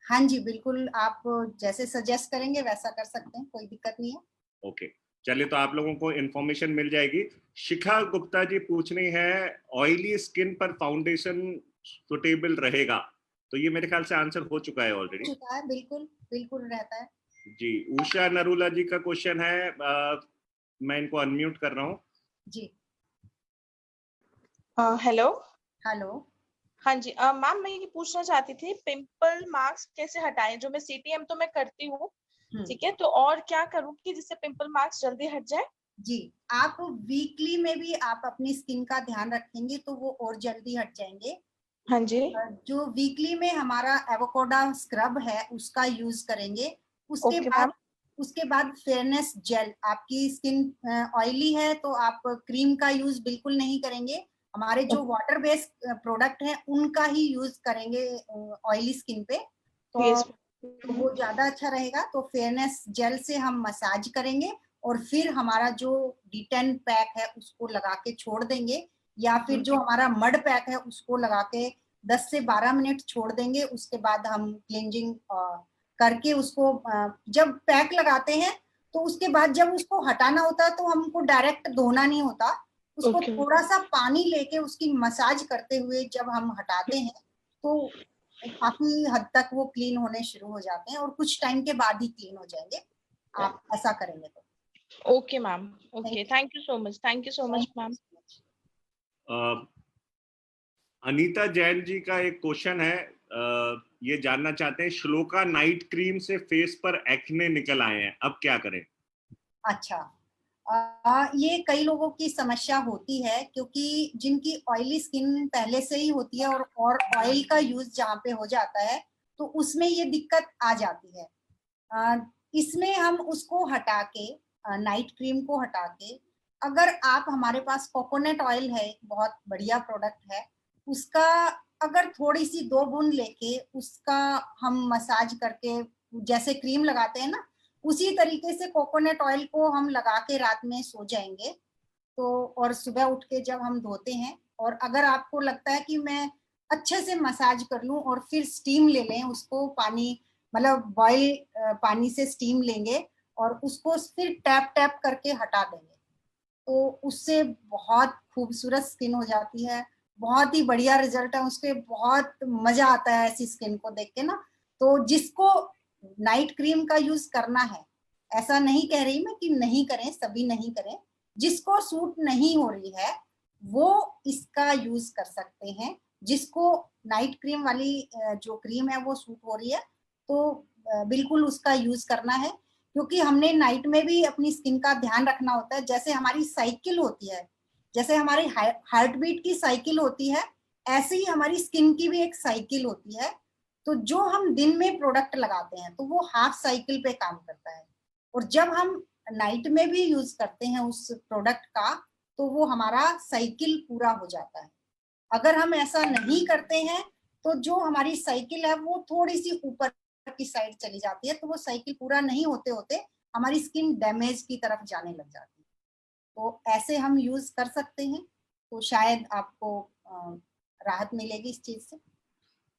हाँ जी बिल्कुल, आप जैसे सजेस्ट करेंगे वैसा कर सकते हैं, कोई दिक्कत नहीं है। ओके, चलिए, तो आप लोगों को इन्फॉर्मेशन मिल जाएगी। शिखा गुप्ता जी पूछ रही है, ऑयली स्किन पर फाउंडेशन सुटेबल रहेगा? तो ये मेरे ख्याल से आंसर हो चुका है ऑलरेडी। चुका है, बिल्कुल बिल्कुल रहता है। जी, उषा नरूला जी का क्वेश्चन है, मैं इनको अनम्यूट कर रहा हूँ। जी। हेलो। हेलो। हाँ जी मैम, मैं ये पूछना चाहती थी, पिंपल मार्क्स कैसे हटाएं? जो मैं सीटीएम तो मैं करती हूँ, ठीक है, तो और क्या करूँ कि जिससे पिंपल मार्क्स जल्दी हट जाए? जी, आप वीकली में भी आप अपनी स्किन का ध्यान रखेंगे तो वो और जल्दी हट जाएंगे। हाँ जी। जो वीकली में हमारा एवोकाडो स्क्रब है उसका यूज करेंगे। उसके ओके बाद मैम। उसके बाद फेयरनेस जेल। आपकी स्किन ऑयली है तो आप क्रीम का यूज बिल्कुल नहीं करेंगे, हमारे जो वाटर बेस्ड प्रोडक्ट है उनका ही यूज करेंगे ऑयली स्किन पे, तो यस। वो ज्यादा अच्छा रहेगा। तो फेयरनेस जेल से हम मसाज करेंगे और फिर हमारा जो D10 पैक है उसको लगा के छोड़ देंगे, या फिर जो हमारा मड पैक है उसको लगा के 10 से 12 मिनट छोड़ देंगे। उसके बाद हम क्लींजिंग करके उसको जब पैक लगाते हैं तो उसके बाद जब उसको हटाना होता है तो हमको डायरेक्ट धोना नहीं होता, उसको Okay. थोड़ा सा पानी लेके उसकी मसाज करते हुए जब हम हटाते हैं तो काफी हद तक वो क्लीन होने शुरू हो जाते हैं और कुछ टाइम के बाद ही क्लीन हो जाएंगे, आप ऐसा करेंगे तो। Okay ma'am, okay, thank you so much, thank you so much ma'am. Anita Jain ji का एक क्वेश्चन है, ये जानना चाहते हैं, श्लोका नाइट क्रीम से फेस पर एक्ने निकल आए हैं, अब क्या करें? अच्छा, ये कई लोगों की समस्या होती है क्योंकि जिनकी ऑयली स्किन पहले से ही होती है और ऑयल का यूज जहाँ पे हो जाता है तो उसमें ये दिक्कत आ जाती है। इसमें हम उसको हटा के, नाइट क्रीम को हटा के, अगर आप, हमारे पास कोकोनट ऑयल है, बहुत बढ़िया प्रोडक्ट है, उसका अगर थोड़ी सी 2 बूंद लेके उसका हम मसाज करके, जैसे क्रीम लगाते हैं ना, उसी तरीके से कोकोनट ऑयल को हम लगा के रात में सो जाएंगे, तो और सुबह उठ के जब हम धोते हैं, और अगर आपको लगता है कि मैं अच्छे से मसाज कर लूं और फिर स्टीम ले लें उसको, पानी मतलब बॉयल पानी से स्टीम लेंगे और उसको फिर टैप टैप करके हटा देंगे, तो उससे बहुत खूबसूरत स्किन हो जाती है, बहुत ही बढ़िया रिजल्ट है उसके, बहुत मजा आता है ऐसी स्किन को देख के ना। तो जिसको नाइट क्रीम का यूज करना है, ऐसा नहीं कह रही मैं कि नहीं करें, सभी नहीं करें, जिसको सूट नहीं हो रही है वो इसका यूज कर सकते हैं। जिसको नाइट क्रीम वाली जो क्रीम है वो सूट हो रही है, तो बिल्कुल उसका यूज करना है, क्योंकि हमने नाइट में भी अपनी स्किन का ध्यान रखना होता है। जैसे हमारी साइकिल होती है, जैसे हमारी हार्ट बीट की साइकिल होती है, ऐसे ही हमारी स्किन की भी एक साइकिल होती है। तो जो हम दिन में प्रोडक्ट लगाते हैं तो वो हाफ साइकिल पे काम करता है, और जब हम नाइट में भी यूज करते हैं उस प्रोडक्ट का, तो वो हमारा साइकिल पूरा हो जाता है। अगर हम ऐसा नहीं करते हैं तो जो हमारी साइकिल है वो थोड़ी सी ऊपर की साइड चली जाती है, तो वो साइकिल पूरा नहीं होते होते हमारी स्किन डैमेज की तरफ जाने लग जाती है। तो ऐसे हम यूज कर सकते हैं, तो शायद आपको राहत मिलेगी इस चीज से।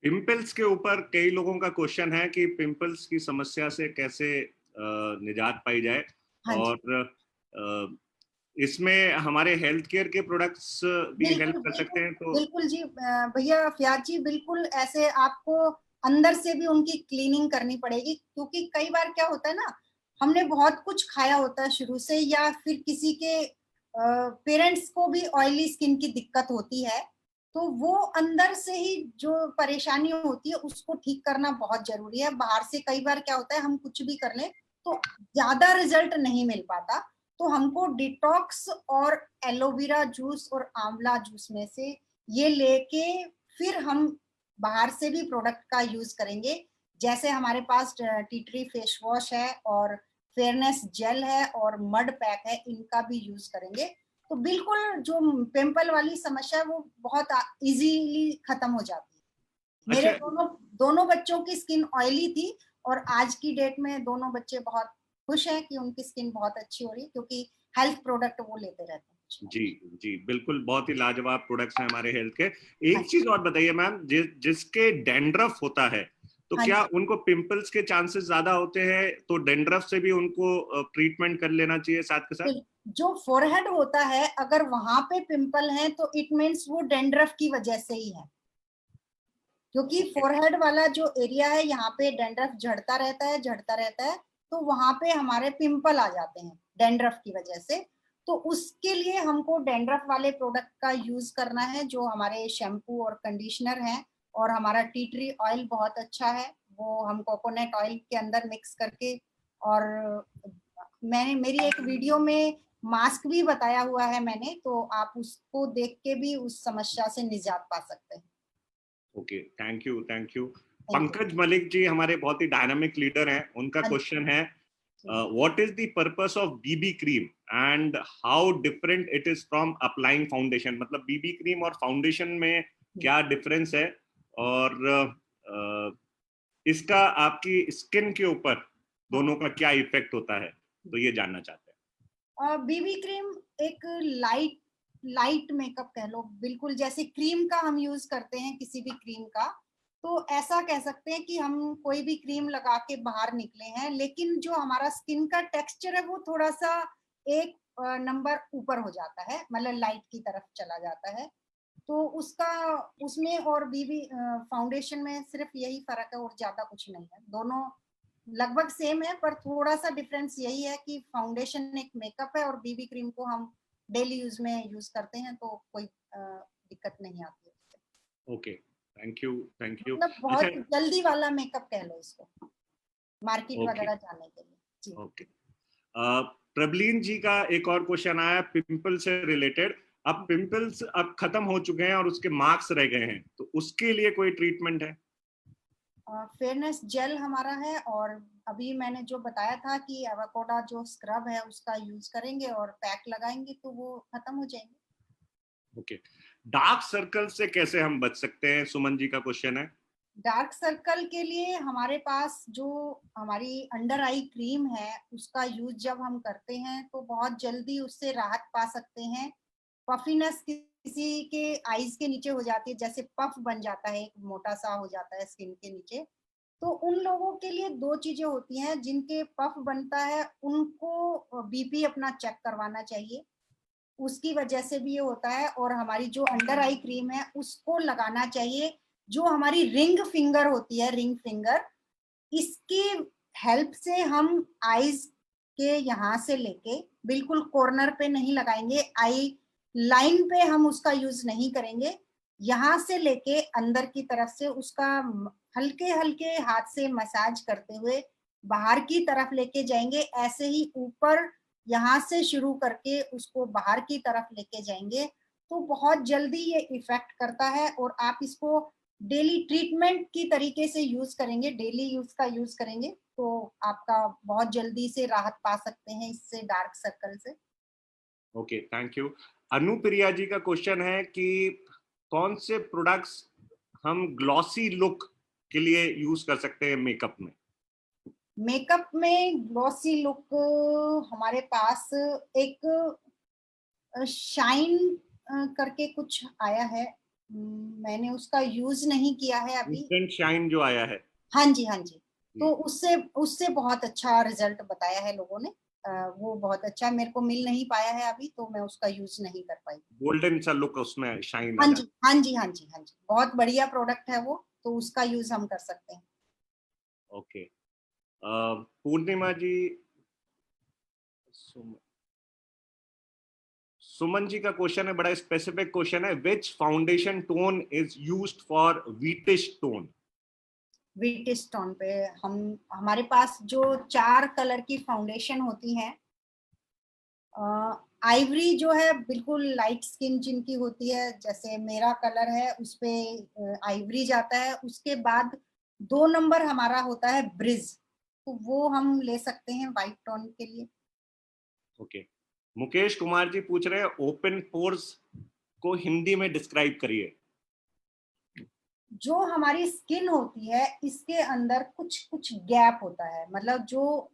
पिंपल्स के ऊपर कई लोगों का क्वेश्चन है कि पिंपल्स की समस्या से कैसे निजात पाई जाए, हाँ जी, और इसमें हमारे हेल्थ केयर के प्रोडक्ट्स भी हेल्प बिल्कुल कर सकते बिल्कुल हैं। तो बिल्कुल जी, भैया फियाज जी, बिल्कुल ऐसे आपको अंदर से भी उनकी क्लीनिंग करनी पड़ेगी, क्योंकि कई बार क्या होता है ना, हमने बहुत कुछ खाया होता है शुरू से, या फिर किसी के पेरेंट्स को भी ऑयली स्किन की दिक्कत होती है, तो वो अंदर से ही जो परेशानी होती है उसको ठीक करना बहुत जरूरी है। बाहर से कई बार क्या होता है, हम कुछ भी कर लें तो ज्यादा रिजल्ट नहीं मिल पाता, तो हमको डिटॉक्स और एलोवेरा जूस और आंवला जूस में से ये लेके फिर हम बाहर से भी प्रोडक्ट का यूज करेंगे। जैसे हमारे पास टी ट्री फेस वॉश है, और फेयरनेस जेल है, और मड पैक है, इनका भी यूज करेंगे, तो बिल्कुल जो पिंपल वाली समस्या है वो बहुत इजीली खत्म हो जाती है। मेरे अच्छा, दोनों दोनों बच्चों की स्किन ऑयली थी, और आज की डेट में दोनों बच्चे बहुत खुश हैं कि उनकी स्किन बहुत अच्छी हो रही है, क्योंकि हेल्थ प्रोडक्ट वो लेते रहते हैं। जी जी, बिल्कुल, बहुत ही लाजवाब प्रोडक्ट्स हैं हमारे हेल्थ के। हाँ एक चीज और बताइए मैम, जिसके डैंड्रफ होता है, तो हाँ क्या जी, उनको पिंपल्स के चांसेस ज्यादा होते हैं? तो डैंड्रफ से भी उनको ट्रीटमेंट कर लेना चाहिए साथ के साथ? जो फोरहेड होता है अगर वहां पे पिंपल है तो इट मीन्स वो डेंड्रफ की वजह से ही है, क्योंकि ओके, फोरहेड वाला जो एरिया है यहाँ पे डेंड्रफ झड़ता रहता है, झड़ता रहता है, तो वहां पे हमारे पिंपल आ जाते हैं डेंड्रफ की वजह से। तो उसके लिए हमको डेंड्रफ वाले प्रोडक्ट का यूज करना है, जो हमारे शैम्पू और कंडीशनर हैं, और हमारा टी ट्री ऑयल बहुत अच्छा है, वो हम कोकोनट ऑयल के अंदर मिक्स करके, और मैंने मेरी एक वीडियो में मास्क भी बताया हुआ है मैंने, तो आप उसको देख के भी उस समस्या से निजात पा सकते हैं। Okay, thank you, thank you. Thank you. Pankaj Malik ji हमारे बहुत ही डायनामिक लीडर हैं, उनका हाँ जी, क्वेश्चन है, what is the purpose of BB cream and how different it is from applying foundation? मतलब BB cream और फाउंडेशन में क्या डिफरेंस है, और इसका आपकी स्किन के ऊपर हाँ, दोनों का क्या इफेक्ट होता है, तो ये जानना चाहते बीबी क्रीम एक लाइट लाइट मेकअप कह लो, बिल्कुल जैसे क्रीम का हम यूज करते हैं किसी भी क्रीम का, तो ऐसा कह सकते हैं कि हम कोई भी क्रीम लगा के बाहर निकले हैं, लेकिन जो हमारा स्किन का टेक्सचर है वो थोड़ा सा एक नंबर ऊपर हो जाता है, मतलब लाइट की तरफ चला जाता है। तो उसका उसमें और बीबी फाउंडेशन में सिर्फ यही फर्क है, और ज्यादा कुछ नहीं है, दोनों लगभग सेम है, पर थोड़ा सा डिफरेंस यही है कि फाउंडेशन एक मेकअप है और बीबी क्रीम को हम डेली यूज में यूज करते हैं, तो कोई दिक्कत नहीं आती है उससे। हैं। Okay, thank you, thank you. मतलब अच्छा, बहुत जल्दी वाला मेकअप कह लो इसको, मार्केट ओके, वगैरह जाने के लिए। जी, ओके। प्रबलीन जी का एक और क्वेश्चन आया पिंपल से रिलेटेड। अब पिंपल्स अब खत्म हो चुके हैं और उसके मार्क्स रह गए हैं, तो उसके लिए कोई ट्रीटमेंट है? फेयरनेस जेल हमारा है, और अभी मैंने जो बताया था कि एवोकाडो जो स्क्रब है उसका यूज करेंगे और पैक लगाएंगे तो वो खत्म हो जाएंगे। ओके, डार्क सर्कल से कैसे हम बच सकते हैं, सुमन जी का क्वेश्चन है। डार्क सर्कल के लिए हमारे पास जो हमारी अंडर आई क्रीम है उसका यूज जब हम करते हैं तो बहुत जल्दी उससे राहत पा सकते हैं। पफिनेस किसी के आईज के नीचे हो जाती है, जैसे पफ बन जाता है, एक मोटा सा हो जाता है स्किन के नीचे, तो उन लोगों के लिए दो चीजें होती हैं। जिनके पफ बनता है उनको बीपी अपना चेक करवाना चाहिए, उसकी वजह से भी ये होता है। और हमारी जो अंडर आई क्रीम है उसको लगाना चाहिए। जो हमारी रिंग फिंगर होती है, रिंग फिंगर, इसकी हेल्प से हम आईज के यहाँ से लेके बिल्कुल कॉर्नर पे नहीं लगाएंगे, आई लाइन पे हम उसका यूज नहीं करेंगे। यहाँ से लेके अंदर की तरफ से उसका हल्के हल्के हाथ से मसाज करते हुए बाहर की तरफ लेके जाएंगे। ऐसे ही ऊपर यहाँ से शुरू करके उसको बाहर की तरफ लेके जाएंगे तो बहुत जल्दी ये इफेक्ट करता है। और आप इसको डेली ट्रीटमेंट की तरीके से यूज करेंगे, डेली यूज का यूज करेंगे तो आपका बहुत जल्दी से राहत पा सकते हैं इससे, डार्क सर्कल से। Okay, thank you. Anupriya ji का क्वेश्चन है कि कौन से प्रोडक्ट्स हम ग्लॉसी लुक के लिए यूज कर सकते हैं मेकअप में। मेकअप में ग्लॉसी लुक हमारे पास एक शाइन करके कुछ आया है, मैंने उसका यूज नहीं किया है अभी। इंस्टेंट शाइन जो आया है। हाँ जी, हाँ जी, तो उससे उससे बहुत अच्छा रिजल्ट बताया है लोगों ने। वो बहुत अच्छा, मेरे को मिल नहीं पाया है अभी तो मैं उसका यूज नहीं कर पाई। गोल्डन सा लुक उसमें शाइन आ हाँ जाता जी, हाँ जी, हाँ जी, हाँ जी, बहुत बढ़िया प्रोडक्ट है वो, तो उसका यूज हम कर सकते हैं। है। ओके, पूर्णिमा जी, सुमन जी का क्वेश्चन है, बड़ा स्पेसिफिक क्वेश्चन है। Which foundation tone is used for wheatish tone. Wheatish tone पे हमारे पास जो 4 कलर की फाउंडेशन होती हैं, आइवरी जो है बिल्कुल लाइट स्किन जिनकी होती है, जैसे मेरा कलर है उस पे आइवरी जाता है। उसके बाद 2 नंबर हमारा होता है ब्रिज, तो वो हम ले सकते हैं वाइट टोन के लिए। ओके, मुकेश कुमार जी पूछ रहे हैं ओपन पोर्स को हिंदी में डिस्क्राइब करिए। जो हमारी स्किन होती है इसके अंदर कुछ कुछ गैप होता है, मतलब जो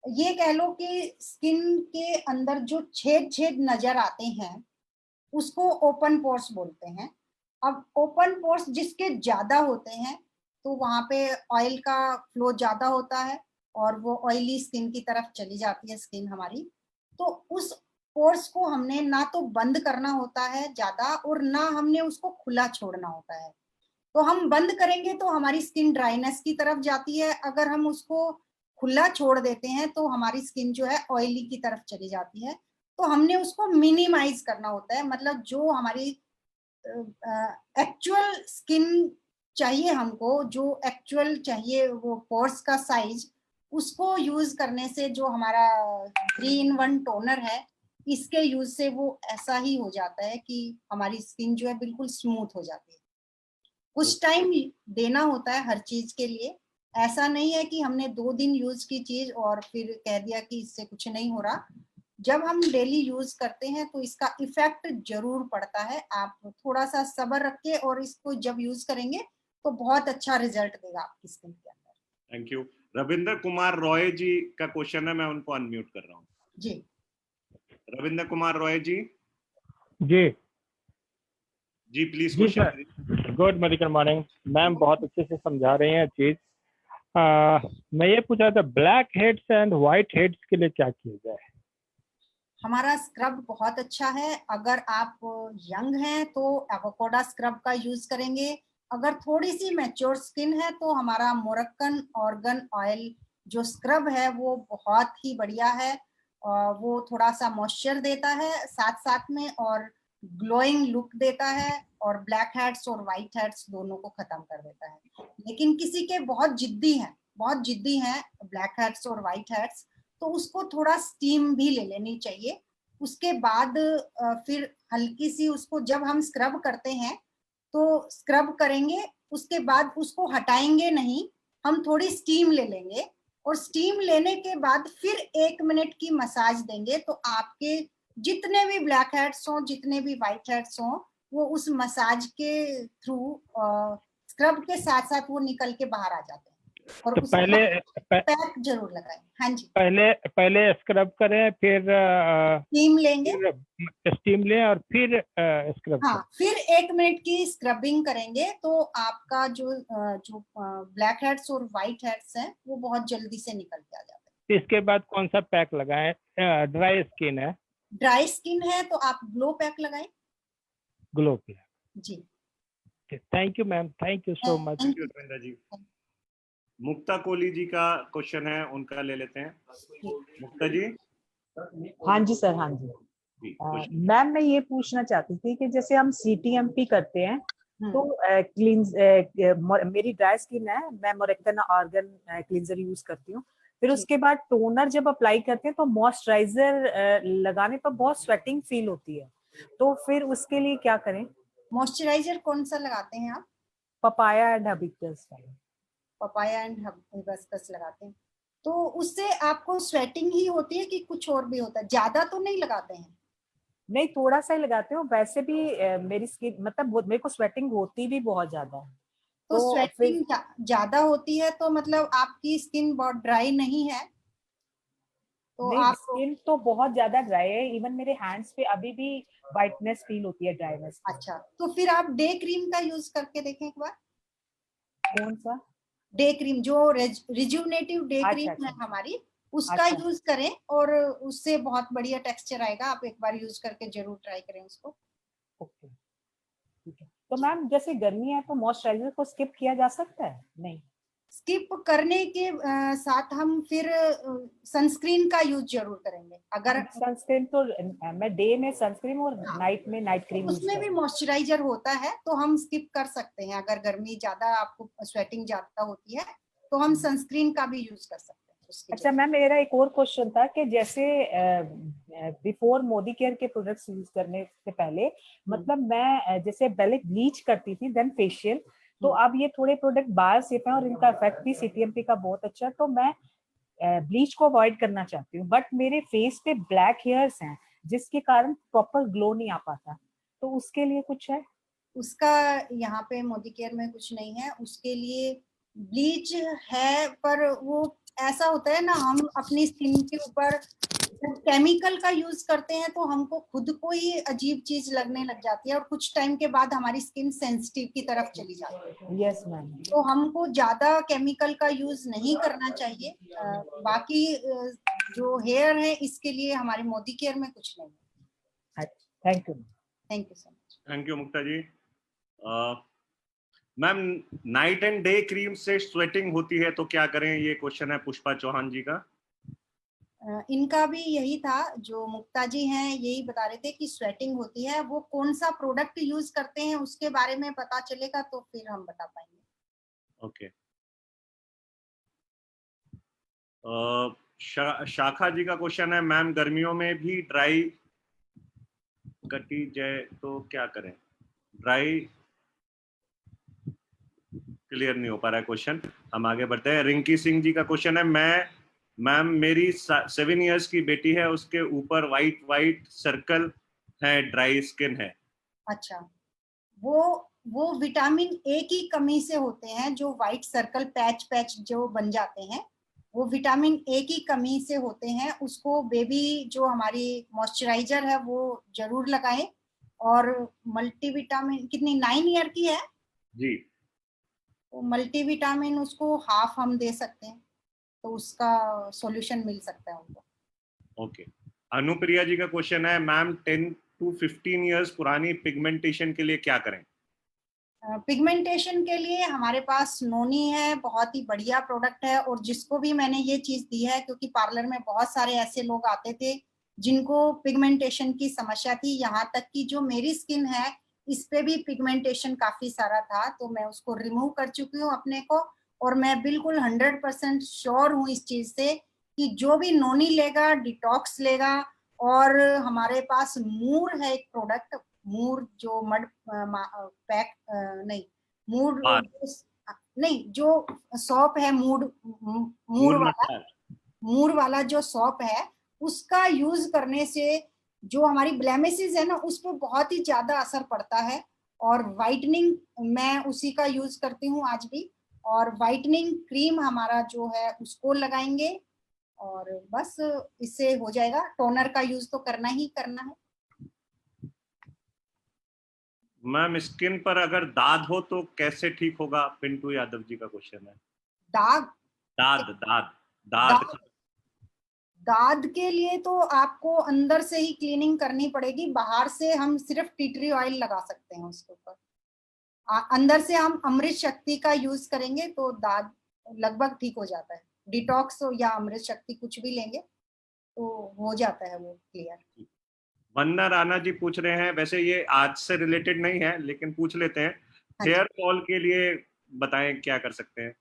ये कह लो कि स्किन के अंदर जो छेद छेद नजर आते हैं उसको ओपन पोर्स बोलते हैं। अब ओपन पोर्स जिसके ज्यादा होते हैं तो वहां पे ऑयल का फ्लो ज्यादा होता है और वो ऑयली स्किन की तरफ चली जाती है स्किन हमारी। तो उस पोर्स को हमने ना तो बंद करना होता है ज्यादा और ना हमने उसको खुला छोड़ना होता है। तो हम बंद करेंगे तो हमारी स्किन ड्राइनेस की तरफ जाती है, अगर हम उसको खुला छोड़ देते हैं तो हमारी स्किन जो है ऑयली की तरफ चली जाती है। तो हमने उसको मिनिमाइज करना होता है, मतलब जो हमारी एक्चुअल स्किन चाहिए हमको, जो एक्चुअल चाहिए वो पोर्स का साइज, उसको यूज करने से जो हमारा 3-in-1 टोनर है इसके यूज से वो ऐसा ही हो जाता है कि हमारी स्किन जो है बिल्कुल स्मूथ हो जाती है। कुछ टाइम देना होता है हर चीज के लिए, ऐसा नहीं है कि हमने 2 दिन यूज की चीज और फिर कह दिया कि इससे कुछ नहीं हो रहा। जब हम डेली यूज करते हैं तो इसका इफेक्ट जरूर पड़ता है। आप थोड़ा सा सब्र रखिए और इसको जब यूज करेंगे तो बहुत अच्छा रिजल्ट देगा आपकी स्किन के अंदर। Thank you. रविंद्र कुमार रॉय जी का क्वेश्चन है, मैं उनको अनम्यूट कर रहा हूँ। जी, रविंद्र कुमार रॉय जी। जी जी प्लीज जी question. Sir, good medical morning ma'am, बहुत अच्छे से समझा रहे हैं चीज। मैं ये पूछ रहा था black heads and white heads के लिए क्या किया जाए। हमारा स्क्रब बहुत अच्छा है। अगर आप यंग हैं तो एवोकाडो स्क्रब का यूज करेंगे। अगर थोड़ी सी मैच्योर स्किन है तो हमारा मोरक्कन ऑर्गन ऑयल जो स्क्रब है वो बहुत ही बढ़िया है। वो थोड़ा सा मॉइस्चर देता है साथ साथ में और ग्लोइंग लुक देता है और ब्लैक हेड्स और व्हाइट हेड्स दोनों को खत्म कर देता है। लेकिन किसी के बहुत जिद्दी हैं ब्लैक हेड्स और व्हाइट हेड्स, तो उसको थोड़ा स्टीम भी ले लेनी चाहिए। उसके बाद फिर हल्की सी उसको जब हम स्क्रब करते हैं तो स्क्रब करेंगे उसके बाद उसको हटाएंगे नहीं, हम थोड़ी स्टीम ले लेंगे और स्टीम लेने के बाद फिर 1 मिनट की मसाज देंगे, तो आपके जितने भी ब्लैक हेड्स हो, जितने भी व्हाइट हेड्स हो, वो उस मसाज के थ्रू स्क्रब के साथ साथ वो निकल के बाहर आ जाते हैं। और तो उसके बाद पैक जरूर लगाएं। हाँ जी, पहले स्क्रब करें, फिर स्टीम लेंगे, स्टीम लें और फिर स्क्रब हाँ, करें। फिर 1 मिनट की स्क्रबिंग करेंगे तो आपका जो ब्लैक हेड्स और व्हाइट हेड्स हैं वो बहुत जल्दी से निकल के आ जाते हैं। इसके बाद कौन सा पैक लगाएं? ड्राई स्किन है, ड्राई स्किन है तो आप ग्लो पैक लगाएं। Glow pack. जी, thank you ma'am, thank you so much. Thank you Dharmendra ji. Mukta Kohli ji का क्वेश्चन है, उनका ले लेते हैं। मुक्ता जी। हाँ जी सर, हाँ जी। मैम मैं ये पूछना चाहती थी कि जैसे हम CTMP करते हैं तो मेरी ड्राई स्किन है, मैं मोरेक्टना ऑर्गन क्लींजर यूज करती हूँ। फिर उसके बाद टोनर जब अप्लाई करते हैं तो मॉइस्चराइजर लगाने पर बहुत स्वेटिंग फील होती है, तो फिर उसके लिए क्या करें? मॉइस्चराइजर कौन सा लगाते हैं आप? Papaya and hibiscus. Papaya and hibiscus लगाते हैं तो उससे आपको स्वेटिंग ही होती है कि कुछ और भी होता है? ज्यादा तो नहीं लगाते हैं? नहीं, थोड़ा सा ही लगाते हो। वैसे भी मेरी स्किन मतलब मेरे को स्वेटिंग होती भी बहुत ज्यादा है। तो स्वेटिंग ज्यादा होती है तो मतलब आपकी स्किन बहुत ड्राई नहीं है? तो नहीं, आप स्किन तो बहुत ज्यादा ड्राई है, इवन मेरे हैंड्स पे अभी भी वाइटनेस फील होती है, ड्राईनेस। अच्छा, तो फिर आप डे क्रीम का यूज करके देखें एक बार। कौन सा? डे क्रीम, जो रिजुवनेटिव डे अच्छा, क्रीम अच्छा, है हमारी, उसका अच्छा। यूज करें और उससे बहुत बढ़िया टेक्सचर आएगा। आप एक बार यूज करके जरूर ट्राई करें उसको। ओके, ठीक है। तो मैम जैसे गर्मी है तो मॉइस्चराइजर को स्किप किया जा सकता है? नहीं, स्किप करने के साथ हम फिर सनस्क्रीन का यूज जरूर करेंगे। अगर सनस्क्रीन तो मैं डे में सनस्क्रीन और हाँ, नाइट में नाइट क्रीम यूज उसमें भी करती मॉइस्चराइजर होता है तो हम स्किप कर सकते हैं। अगर गर्मी ज्यादा, आपको स्वेटिंग ज्यादा होती है तो हम सनस्क्रीन का भी यूज कर सकते हैं उसकी अच्छा जगह। मैम, मेरा एक और क्वेश्चन था कि जैसे बिफोर मोदी केयर के प्रोडक्ट्स यूज करने से पहले मतलब मैं जैसे पहले ब्लीच करती थी, देन फेशियल, तो अब ये थोड़े प्रोडक्ट बाहर से हैं और इनका इफेक्ट भी CTMP का बहुत अच्छा है, तो मैं ब्लीच को अवॉइड करना चाहती हूँ, बट मेरे फेस पे ब्लैक हेयर्स हैं जिसके कारण प्रॉपर ग्लो नहीं आ पाता, तो उसके लिए कुछ है? उसका यहाँ पे मोदी केयर में कुछ नहीं है, उसके लिए ब्लीच है, पर वो ऐसा होता है ना, हम अपनी स्किन के ऊपर जब केमिकल का यूज करते हैं तो हमको खुद को ही अजीब चीज लगने लग जाती है और कुछ टाइम के बाद हमारी स्किन सेंसिटिव की तरफ चली जाती है। Yes ma'am. तो हमको ज्यादा केमिकल का यूज नहीं करना चाहिए। बाकी जो हेयर है इसके लिए हमारे मोदी केयर में कुछ नहीं है। Thank you. Thank you so much. Thank you Mukta ji. Ma'am, night and day cream से स्वेटिंग होती है तो क्या करें? ये क्वेश्चन है पुष्पा चौहान जी का। इनका भी यही था, जो मुक्ता जी हैं यही बता रहे थे कि स्वेटिंग होती है। वो कौन सा प्रोडक्ट यूज करते हैं उसके बारे में पता चलेगा तो फिर हम बता पाएंगे। ओके। शाखा जी का क्वेश्चन है, मैम गर्मियों में भी ड्राई कटी जाए तो क्या करें? ड्राई क्लियर नहीं हो पा रहा है क्वेश्चन, हम आगे बढ़ते हैं। रिंकी सिंह जी का क्वेश्चन है, मैम मेरी 7 इयर्स की बेटी है, उसके ऊपर वाइट सर्कल है, ड्राई स्किन है। अच्छा, वो विटामिन ए की कमी से होते हैं। जो व्हाइट सर्कल पैच जो बन जाते हैं वो विटामिन ए की कमी से होते हैं। उसको बेबी जो हमारी मॉइस्चराइजर है वो जरूर लगाएं। और मल्टीविटामिन, कितनी 9 ईयर की है जी, तो मल्टीविटामिन उसको हाफ हम दे सकते हैं, तो उसका सॉल्यूशन मिल सकता है उनको। ओके। अनुप्रिया जी का क्वेश्चन है, मैम 10 to 15 इयर्स पुरानी पिगमेंटेशन के लिए क्या करें? पिगमेंटेशन के लिए हमारे पास नोनी है, बहुत ही बढ़िया प्रोडक्ट है। और जिसको भी मैंने ये चीज दी है, क्योंकि पार्लर में बहुत सारे ऐसे लोग आते थे जिनको पिगमेंटेशन की समस्या थी, यहाँ तक कि जो मेरी स्किन है इस पे भी पिगमेंटेशन काफी सारा था, तो मैं उसको रिमूव कर चुकी हूँ अपने को। और मैं बिल्कुल 100% श्योर हूँ इस चीज से कि जो भी नोनी लेगा, डिटॉक्स लेगा। और हमारे पास मूर है एक प्रोडक्ट, मूर जो मड पैक नहीं, मूड बार। नहीं, जो सौंफ है मूर वाला जो सौंफ है, उसका यूज करने से जो हमारी ब्लेमिसेस है ना, उस पर बहुत ही ज्यादा असर पड़ता है। और वाइटनिंग मैं उसी का यूज करती हूँ आज भी। और वाइटनिंग क्रीम हमारा जो है उसको लगाएंगे और बस इससे हो जाएगा। टोनर का यूज तो करना ही करना है। मैम स्किन पर अगर दाद हो तो कैसे ठीक होगा? पिंटू यादव जी का क्वेश्चन है। दाग दाद दाद दाद दाग दाद के लिए तो आपको अंदर से ही क्लीनिंग करनी पड़ेगी। बाहर से हम सिर्फ टी ट्री ऑयल लगा सकते हैं उसके ऊपर। अंदर से हम अमृत शक्ति का यूज करेंगे तो दाद लगभग ठीक हो जाता है। डिटॉक्स या अमृत शक्ति कुछ भी लेंगे तो हो जाता है वो क्लियर। वंदना राणा जी पूछ रहे हैं, वैसे ये आज से रिलेटेड नहीं है लेकिन पूछ लेते हैं, हाँ जी। हेयर फॉल के लिए बताएं क्या कर सकते हैं?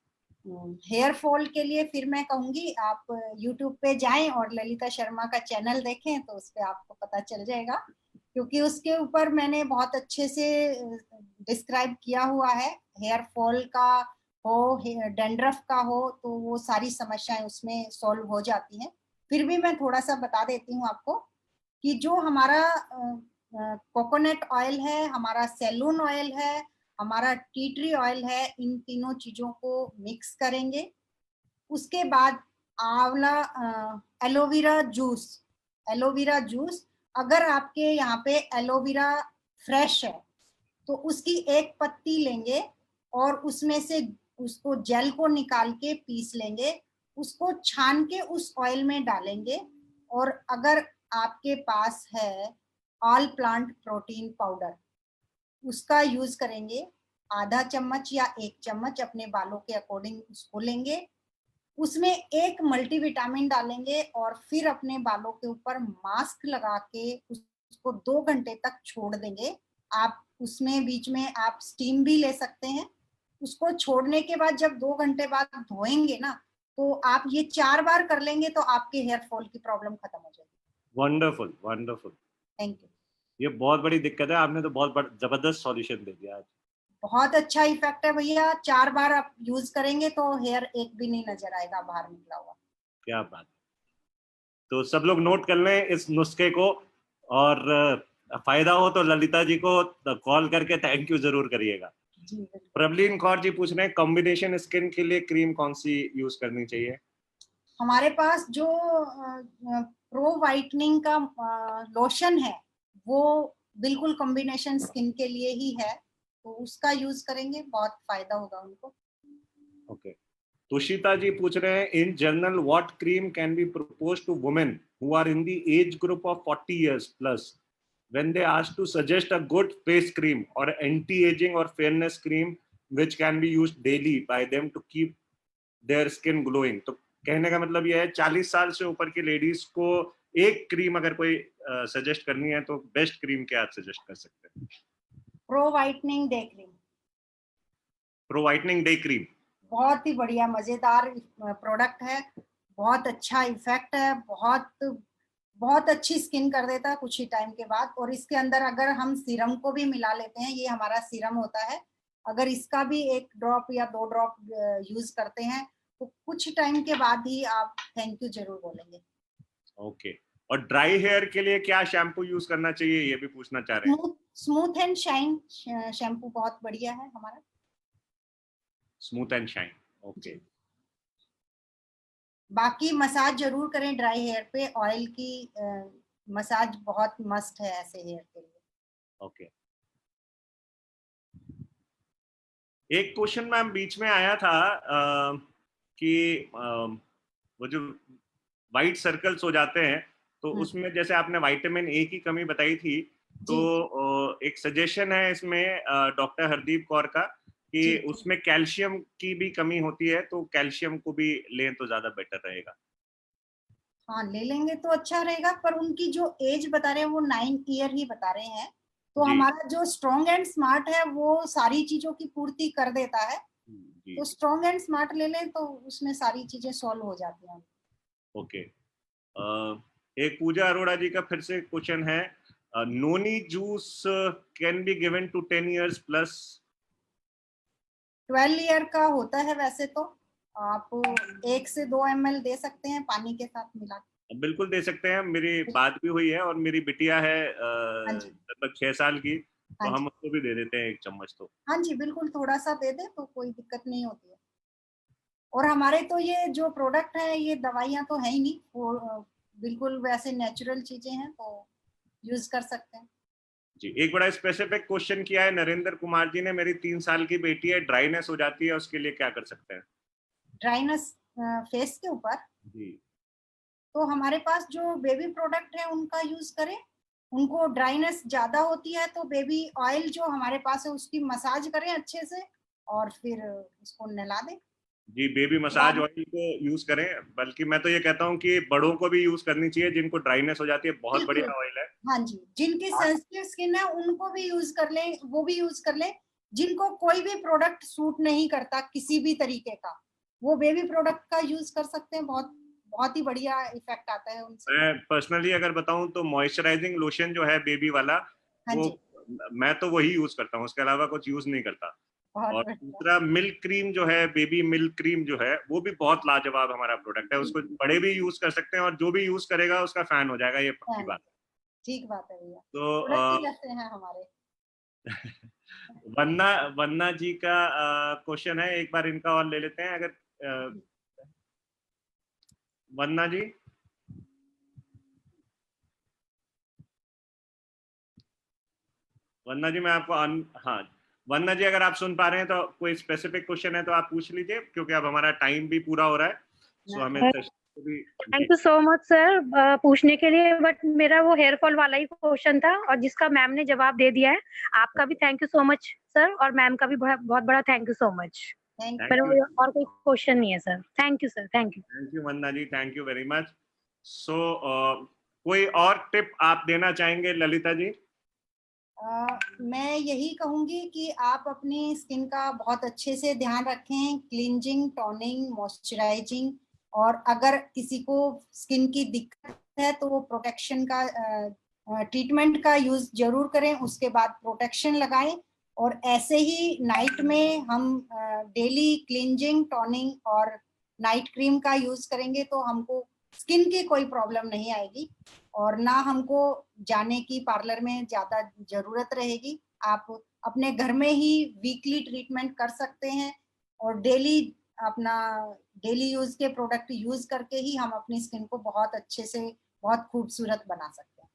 हेयर फॉल के लिए फिर मैं कहूंगी आप YouTube पे जाएं और ललिता शर्मा का चैनल देखें तो उस पे आपको पता चल जाएगा, क्योंकि उसके ऊपर मैंने बहुत अच्छे से डिस्क्राइब किया हुआ है। हेयर फॉल का हो, डैंड्रफ का हो, तो वो सारी समस्याएं उसमें सॉल्व हो जाती हैं। फिर भी मैं थोड़ा सा बता देती हूँ आपको कि जो हमारा कोकोनट ऑयल है, हमारा सैलून ऑयल है, हमारा टी ट्री ऑयल है, इन तीनों चीजों को मिक्स करेंगे। उसके बाद आंवला एलोवेरा जूस अगर आपके यहाँ पे एलोवेरा फ्रेश है तो उसकी एक पत्ती लेंगे और उसमें से उसको जेल को निकाल के पीस लेंगे, उसको छान के उस ऑयल में डालेंगे। और अगर आपके पास है ऑल प्लांट प्रोटीन पाउडर, उसका यूज करेंगे। आधा चम्मच या 1 चम्मच अपने बालों के अकॉर्डिंग उसको लेंगे। उसमें एक मल्टीविटामिन डालेंगे और फिर अपने बालों के ऊपर मास्क लगा के उसको 2 घंटे तक छोड़ देंगे। आप उसमें बीच में आप स्टीम भी ले सकते हैं। उसको छोड़ने के बाद जब 2 घंटे बाद धोएंगे ना, तो आप ये 4 बार कर लेंगे तो आपके हेयर फॉल की प्रॉब्लम खत्म हो जाएगी। Wonderful wonderful. Thank you. ये बहुत बड़ी दिक्कत है, आपने तो बहुत जबरदस्त सॉल्यूशन दे दिया आज। बहुत अच्छा इफेक्ट है भैया। 4 बार आप यूज करेंगे तो हेयर एक भी नहीं नजर आएगा बाहर निकला हुआ। क्या बात। तो सब लोग नोट कर लें इस नुस्खे को, और फायदा हो तो ललिता जी को कॉल करके थैंक यू जरूर करिएगा। जी। प्रबलीन कौर जी पूछ रहे हैं, कॉम्बिनेशन स्किन के लिए क्रीम कौन सी यूज करनी चाहिए? हमारे पास जो प्रो वाइटनिंग का लोशन है वो बिल्कुल कॉम्बिनेशन स्किन के लिए ही है, तो उसका यूज करेंगे, बहुत फायदा होगा उनको। ओके। तुषिता जी पूछ रहे हैं, in general what cream can be propose to women who are in the age group of 40 years plus when they asked to suggest a good face cream or anti-aging or fairness cream which can be used daily by them to keep their skin glowing? तो कहने का मतलब यह है 40 साल से ऊपर की लेडीज को एक क्रीम अगर कोई सजेस्ट करनी है तो बेस्ट क्रीम क्या आप सजेस्ट कर सकते हैं? Pro whitening day cream. Pro whitening day cream बहुत ही बढ़िया मजेदार प्रोडक्ट है, बहुत अच्छा इफेक्ट है, बहुत अच्छी स्किन कर देता है कुछ ही टाइम के बाद। और इसके अंदर अगर हम सीरम को भी मिला लेते हैं, ये हमारा सीरम होता है, अगर इसका भी 1 ड्रॉप या 2 ड्रॉप यूज करते हैं तो कुछ टाइम के बाद ही आप थैंक यू जरूर बोलेंगे। ओके। और ड्राई हेयर के लिए क्या शैम्पू यूज करना चाहिए, ये भी पूछना चाह रहे हैं। स्मूथ एंड शाइन शैम्पू बहुत बढ़िया है हमारा। Smooth and shine, okay. बाकी मसाज जरूर करें ड्राई हेयर पे, ऑयल की मसाज बहुत मस्ट है ऐसे हेयर के लिए। ओके। एक क्वेश्चन मैम बीच में आया था कि वो जो वाइट सर्कल्स हो जाते हैं तो उसमें जैसे आपने विटामिन ए की कमी बताई थी, तो एक सजेशन है इसमें डॉक्टर हरदीप कौर का कि उसमें कैल्शियम की भी कमी होती है, तो कैल्शियम को भी लें तो ज्यादा बेटर रहेगा। हाँ, ले लेंगे तो अच्छा रहेगा, पर उनकी जो एज बता रहे हैं वो 9 ईयर ही बता रहे हैं। तो हमारा जो स्ट्रॉन्ग एंड स्मार्ट है वो सारी चीजों की पूर्ति कर देता है। तो स्ट्रॉन्ग एंड स्मार्ट ले लें तो उसमें सारी चीजें सॉल्व हो जाती हैं। ओके। एक पूजा अरोड़ा जी का फिर से क्वेश्चन है, noni juice can be given to 10 years plus? 12 year का होता है वैसे तो। आप 1 से 2 ml दे सकते हैं पानी के साथ मिला के। बिल्कुल दे सकते हैं, मेरी बात भी हुई है और मेरी बिटिया है हाँ जी, लगभग 6 साल की, तो हाँ हम जी, उसको भी दे देते हैं 1 चम्मच तो। हाँ जी, बिल्कुल थोड़ा सा दे दे तो कोई दिक्कत नहीं होती है। और हमारे तो ये जो प्रोडक्ट है ये दवाइयाँ तो है ही नहीं, वो बिल्कुल वैसे नेचुरल चीजें हैं तो यूज कर सकते हैं। जी, एक बड़ा स्पेसिफिक क्वेश्चन किया है नरेंद्र कुमार जी ने, मेरी 3 साल की बेटी है, ड्राइनेस हो जाती है, उसके लिए क्या कर सकते हैं? ड्राइनेस फेस के ऊपर जी तो हमारे पास जो बेबी प्रोडक्ट है उनका यूज करें। उनको ड्राइनेस ज्यादा होती है तो बेबी ऑयल जो हमारे पास है उसकी मसाज करें अच्छे से और फिर उसको नहला दें। जी, बेबी मसाज ऑयल को यूज करें, बल्कि मैं तो ये कहता हूँ कि बड़ों को भी यूज करनी चाहिए, जिनको ड्राइनेस हो जाती है, बहुत बिल्कुल, बढ़िया ऑयल है। हाँ जी, जिनकी सेंसिटिव स्किन है उनको भी यूज कर लें, वो भी यूज कर लें। जिनको कोई भी प्रोडक्ट सूट नहीं करता किसी भी तरीके का, वो बेबी प्रोडक्ट का यूज कर सकते हैं। बहुत बहुत ही बढ़िया इफेक्ट आता है उनसे। मैं पर्सनली अगर बताऊं तो मॉइस्चराइजिंग लोशन जो है बेबी वाला, हाँ वो जी, मैं तो वही यूज करता हूँ, उसके अलावा कुछ यूज नहीं करता। बहुत और बढ़िया। दूसरा मिल्क क्रीम जो है, बेबी मिल्क क्रीम जो है, वो भी बहुत लाजवाब हमारा प्रोडक्ट है, उसको बड़े भी यूज कर सकते हैं और जो भी यूज करेगा उसका फैन हो जाएगा, ये पक्की हाँ, बात है। ठीक बात है भैया, तो प्रोडक्ट ही ऐसे हैं हमारे। वन्ना वन्ना जी का क्वेश्चन है, एक बार इनका और ले लेते हैं अगर वन्ना जी। वन्ना जी मैं आपको हाँ, वन्ना जी अगर आप सुन पा रहे हैं तो कोई स्पेसिफिक क्वेश्चन है तो आप पूछ लीजिए, क्योंकि अब हमारा टाइम भी पूरा हो रहा है, सो हमें सेशन को भी। Thank you so much sir पूछने के लिए, बट मेरा वो हेयर फॉल वाला ही क्वेश्चन था और जिसका मैम ने जवाब दे दिया है। आपका भी thank you so much sir, और मैम का भी बहुत बड़ा thank you so much. Thank thank मेरा यू, और कोई क्वेश्चन नहीं है sir. Thank you sir, thank you. Thank you Vanna ji, thank you very much. So कोई और टिप आप देना चाहेंगे ललिता जी? मैं यही कहूंगी कि आप अपनी स्किन का बहुत अच्छे से ध्यान रखें, क्लींजिंग, टोनिंग, मॉइस्चराइजिंग, और अगर किसी को स्किन की दिक्कत है तो वो प्रोटेक्शन का ट्रीटमेंट का यूज जरूर करें, उसके बाद प्रोटेक्शन लगाएं। और ऐसे ही नाइट में हम डेली क्लींजिंग, टोनिंग और नाइट क्रीम का यूज करेंगे तो हमको स्किन की कोई प्रॉब्लम नहीं आएगी और ना हमको जाने की पार्लर में ज्यादा जरूरत रहेगी। आप अपने घर में ही वीकली ट्रीटमेंट कर सकते हैं और डेली अपना डेली यूज के प्रोडक्ट यूज करके ही हम अपनी स्किन को बहुत अच्छे से, बहुत खूबसूरत बना सकते हैं।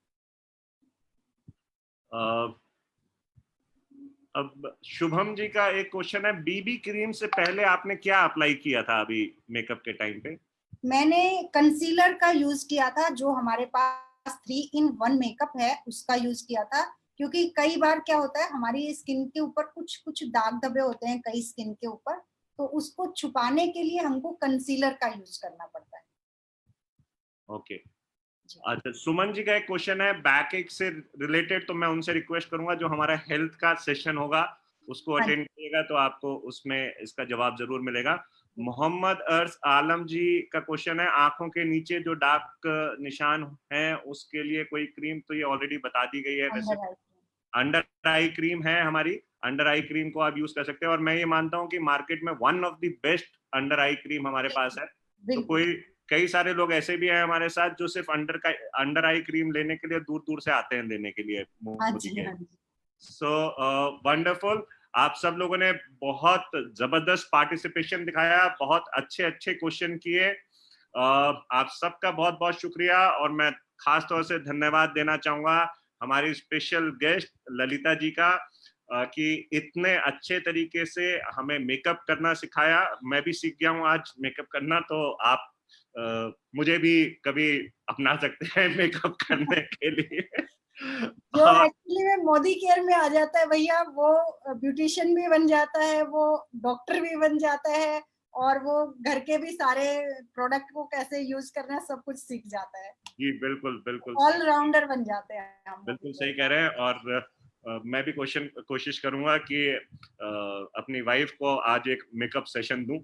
अब शुभम जी का एक क्वेश्चन है, बीबी क्रीम से पहले आपने क्या अप्लाई किया था अभी मेकअप के टाइम पे? मैंने कंसीलर का यूज किया था, जो हमारे पास 3-in-1 मेकअप है उसका यूज किया था। क्योंकि कई बार क्या होता है हमारी स्किन के ऊपर कुछ कुछ दाग धब्बे होते हैं कई स्किन के ऊपर, तो उसको छुपाने के लिए हमको कंसीलर का यूज करना पड़ता है। ओके, अच्छा, सुमन जी का एक क्वेश्चन है बैक एक से रिलेटेड, तो मैं उनसे रिक्वेस्ट करूंगा जो हमारा हेल्थ का सेशन होगा उसको अटेंड करिएगा, तो आपको उसमें इसका जवाब जरूर मिलेगा। मोहम्मद अर्स आलम जी का क्वेश्चन है, आंखों के नीचे जो डार्क निशान है उसके लिए कोई क्रीम? तो ये ऑलरेडी बता दी गई है वैसे। अंडर आई क्रीम है हमारी, अंडर आई क्रीम को आप यूज कर सकते हैं, और मैं ये मानता हूँ कि मार्केट में one of the best under eye cream हमारे पास है। तो कई सारे लोग ऐसे भी हैं हमारे साथ जो सिर्फ अंडर आई क्रीम लेने के लिए दूर दूर से आते हैं लेने के लिए मोदी के। सो वंडरफुल, आप सब लोगों ने बहुत जबरदस्त पार्टिसिपेशन दिखाया, बहुत अच्छे अच्छे क्वेश्चन किए। आप सबका बहुत बहुत शुक्रिया, और मैं खास तौर से धन्यवाद देना चाहूंगा हमारी स्पेशल गेस्ट ललिता जी का, कि इतने अच्छे तरीके से हमें मेकअप करना सिखाया। मैं भी सीख गया हूँ आज मेकअप करना, तो आप मुझे भी कभी अपना सकते हैं मेकअप करने के लिए। जो एक्चुअली में मोदी केयर में आ जाता है भैया, वो ब्यूटिशियन भी बन जाता है, वो डॉक्टर भी बन जाता है, और वो घर के भी सारे प्रोडक्ट को कैसे यूज करना है सब कुछ सीख जाता है। जी बिल्कुल बिल्कुल, ऑलराउंडर बन जाते हैं हम। बिल्कुल सही कह रहे हैं। और मैं भी कोशिश करूंगा कि अपनी वाइफ को आज एक मेकअप सेशन दूं।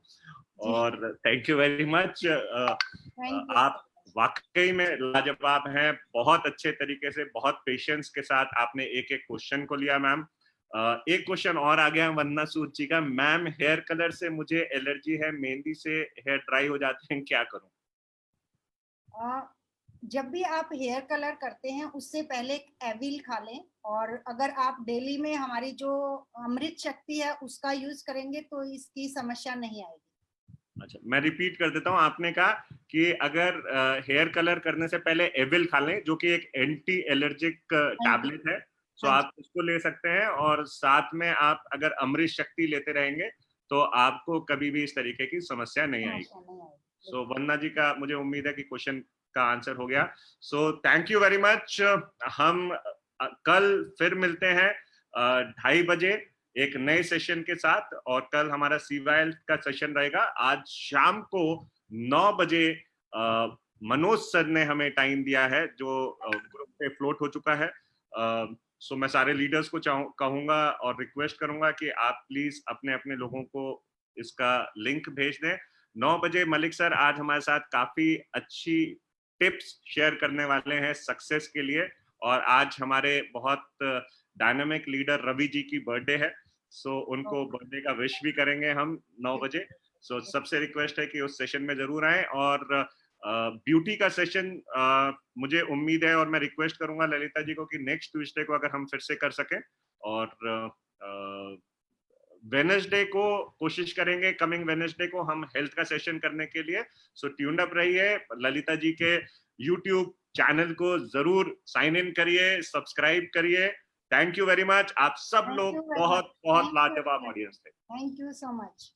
और थैंक यू वेरी मच, आप वाकई में लाजवाब हैं, बहुत अच्छे तरीके से, बहुत पेशेंस के साथ आपने एक एक क्वेश्चन को लिया मैम, एक क्वेश्चन और आ गया वंदना सूद जी का, मैम हेयर कलर से मुझे एलर्जी है, मेहंदी से हेयर ड्राई हो जाते हैं, क्या करूं? जब भी आप हेयर कलर करते हैं उससे पहले एक एविल खा लें, और अगर आप डेली में हमारी जो अमृत शक्ति है उसका यूज करेंगे तो इसकी समस्या नहीं आएगी। अच्छा, मैं रिपीट कर देता हूँ। आपने कहा कि अगर हेयर कलर करने से पहले एविल खा लें, जो कि एक एंटी एलर्जिक टैबलेट है, सो आप इसको ले सकते हैं, और साथ में आप अगर अमृत शक्ति लेते रहेंगे तो आपको कभी भी इस तरीके की समस्या नहीं आएगी। सो वंदना जी का मुझे उम्मीद है कि क्वेश्चन का आंसर हो गया। सो थैंक यू वेरी मच। हम कल फिर मिलते हैं 2:30 बजे एक नए सेशन के साथ, और कल हमारा सीवाइल का सेशन रहेगा। आज शाम को 9 बजे मनोज सर ने हमें टाइम दिया है, जो ग्रुप पे फ्लोट हो चुका है। सो मैं सारे लीडर्स को कहूंगा और रिक्वेस्ट करूंगा कि आप प्लीज अपने अपने लोगों को इसका लिंक भेज दें। 9 बजे मलिक सर आज हमारे साथ काफी अच्छी टिप्स शेयर करने वाले हैं सक्सेस के लिए, और आज हमारे बहुत डायनामिक लीडर रवि जी की बर्थडे है, सो उनको बर्थडे का विश भी करेंगे हम 9 बजे। सो सबसे रिक्वेस्ट है कि उस सेशन में जरूर आए। और ब्यूटी का सेशन मुझे उम्मीद है और मैं रिक्वेस्ट करूंगा ललिता जी को कि नेक्स्ट ट्यूसडे को अगर हम फिर से कर सकें, और वेडनेसडे को कोशिश करेंगे, कमिंग वेडनेसडे को हम हेल्थ का सेशन करने के लिए। सो ट्यून्ड अप रहिए, ललिता जी के यूट्यूब चैनल को जरूर साइन इन करिए, सब्सक्राइब करिए। Thank you very much. आप सब लोग बहुत बहुत लाजवाब ऑडियंस थे। Thank you so much.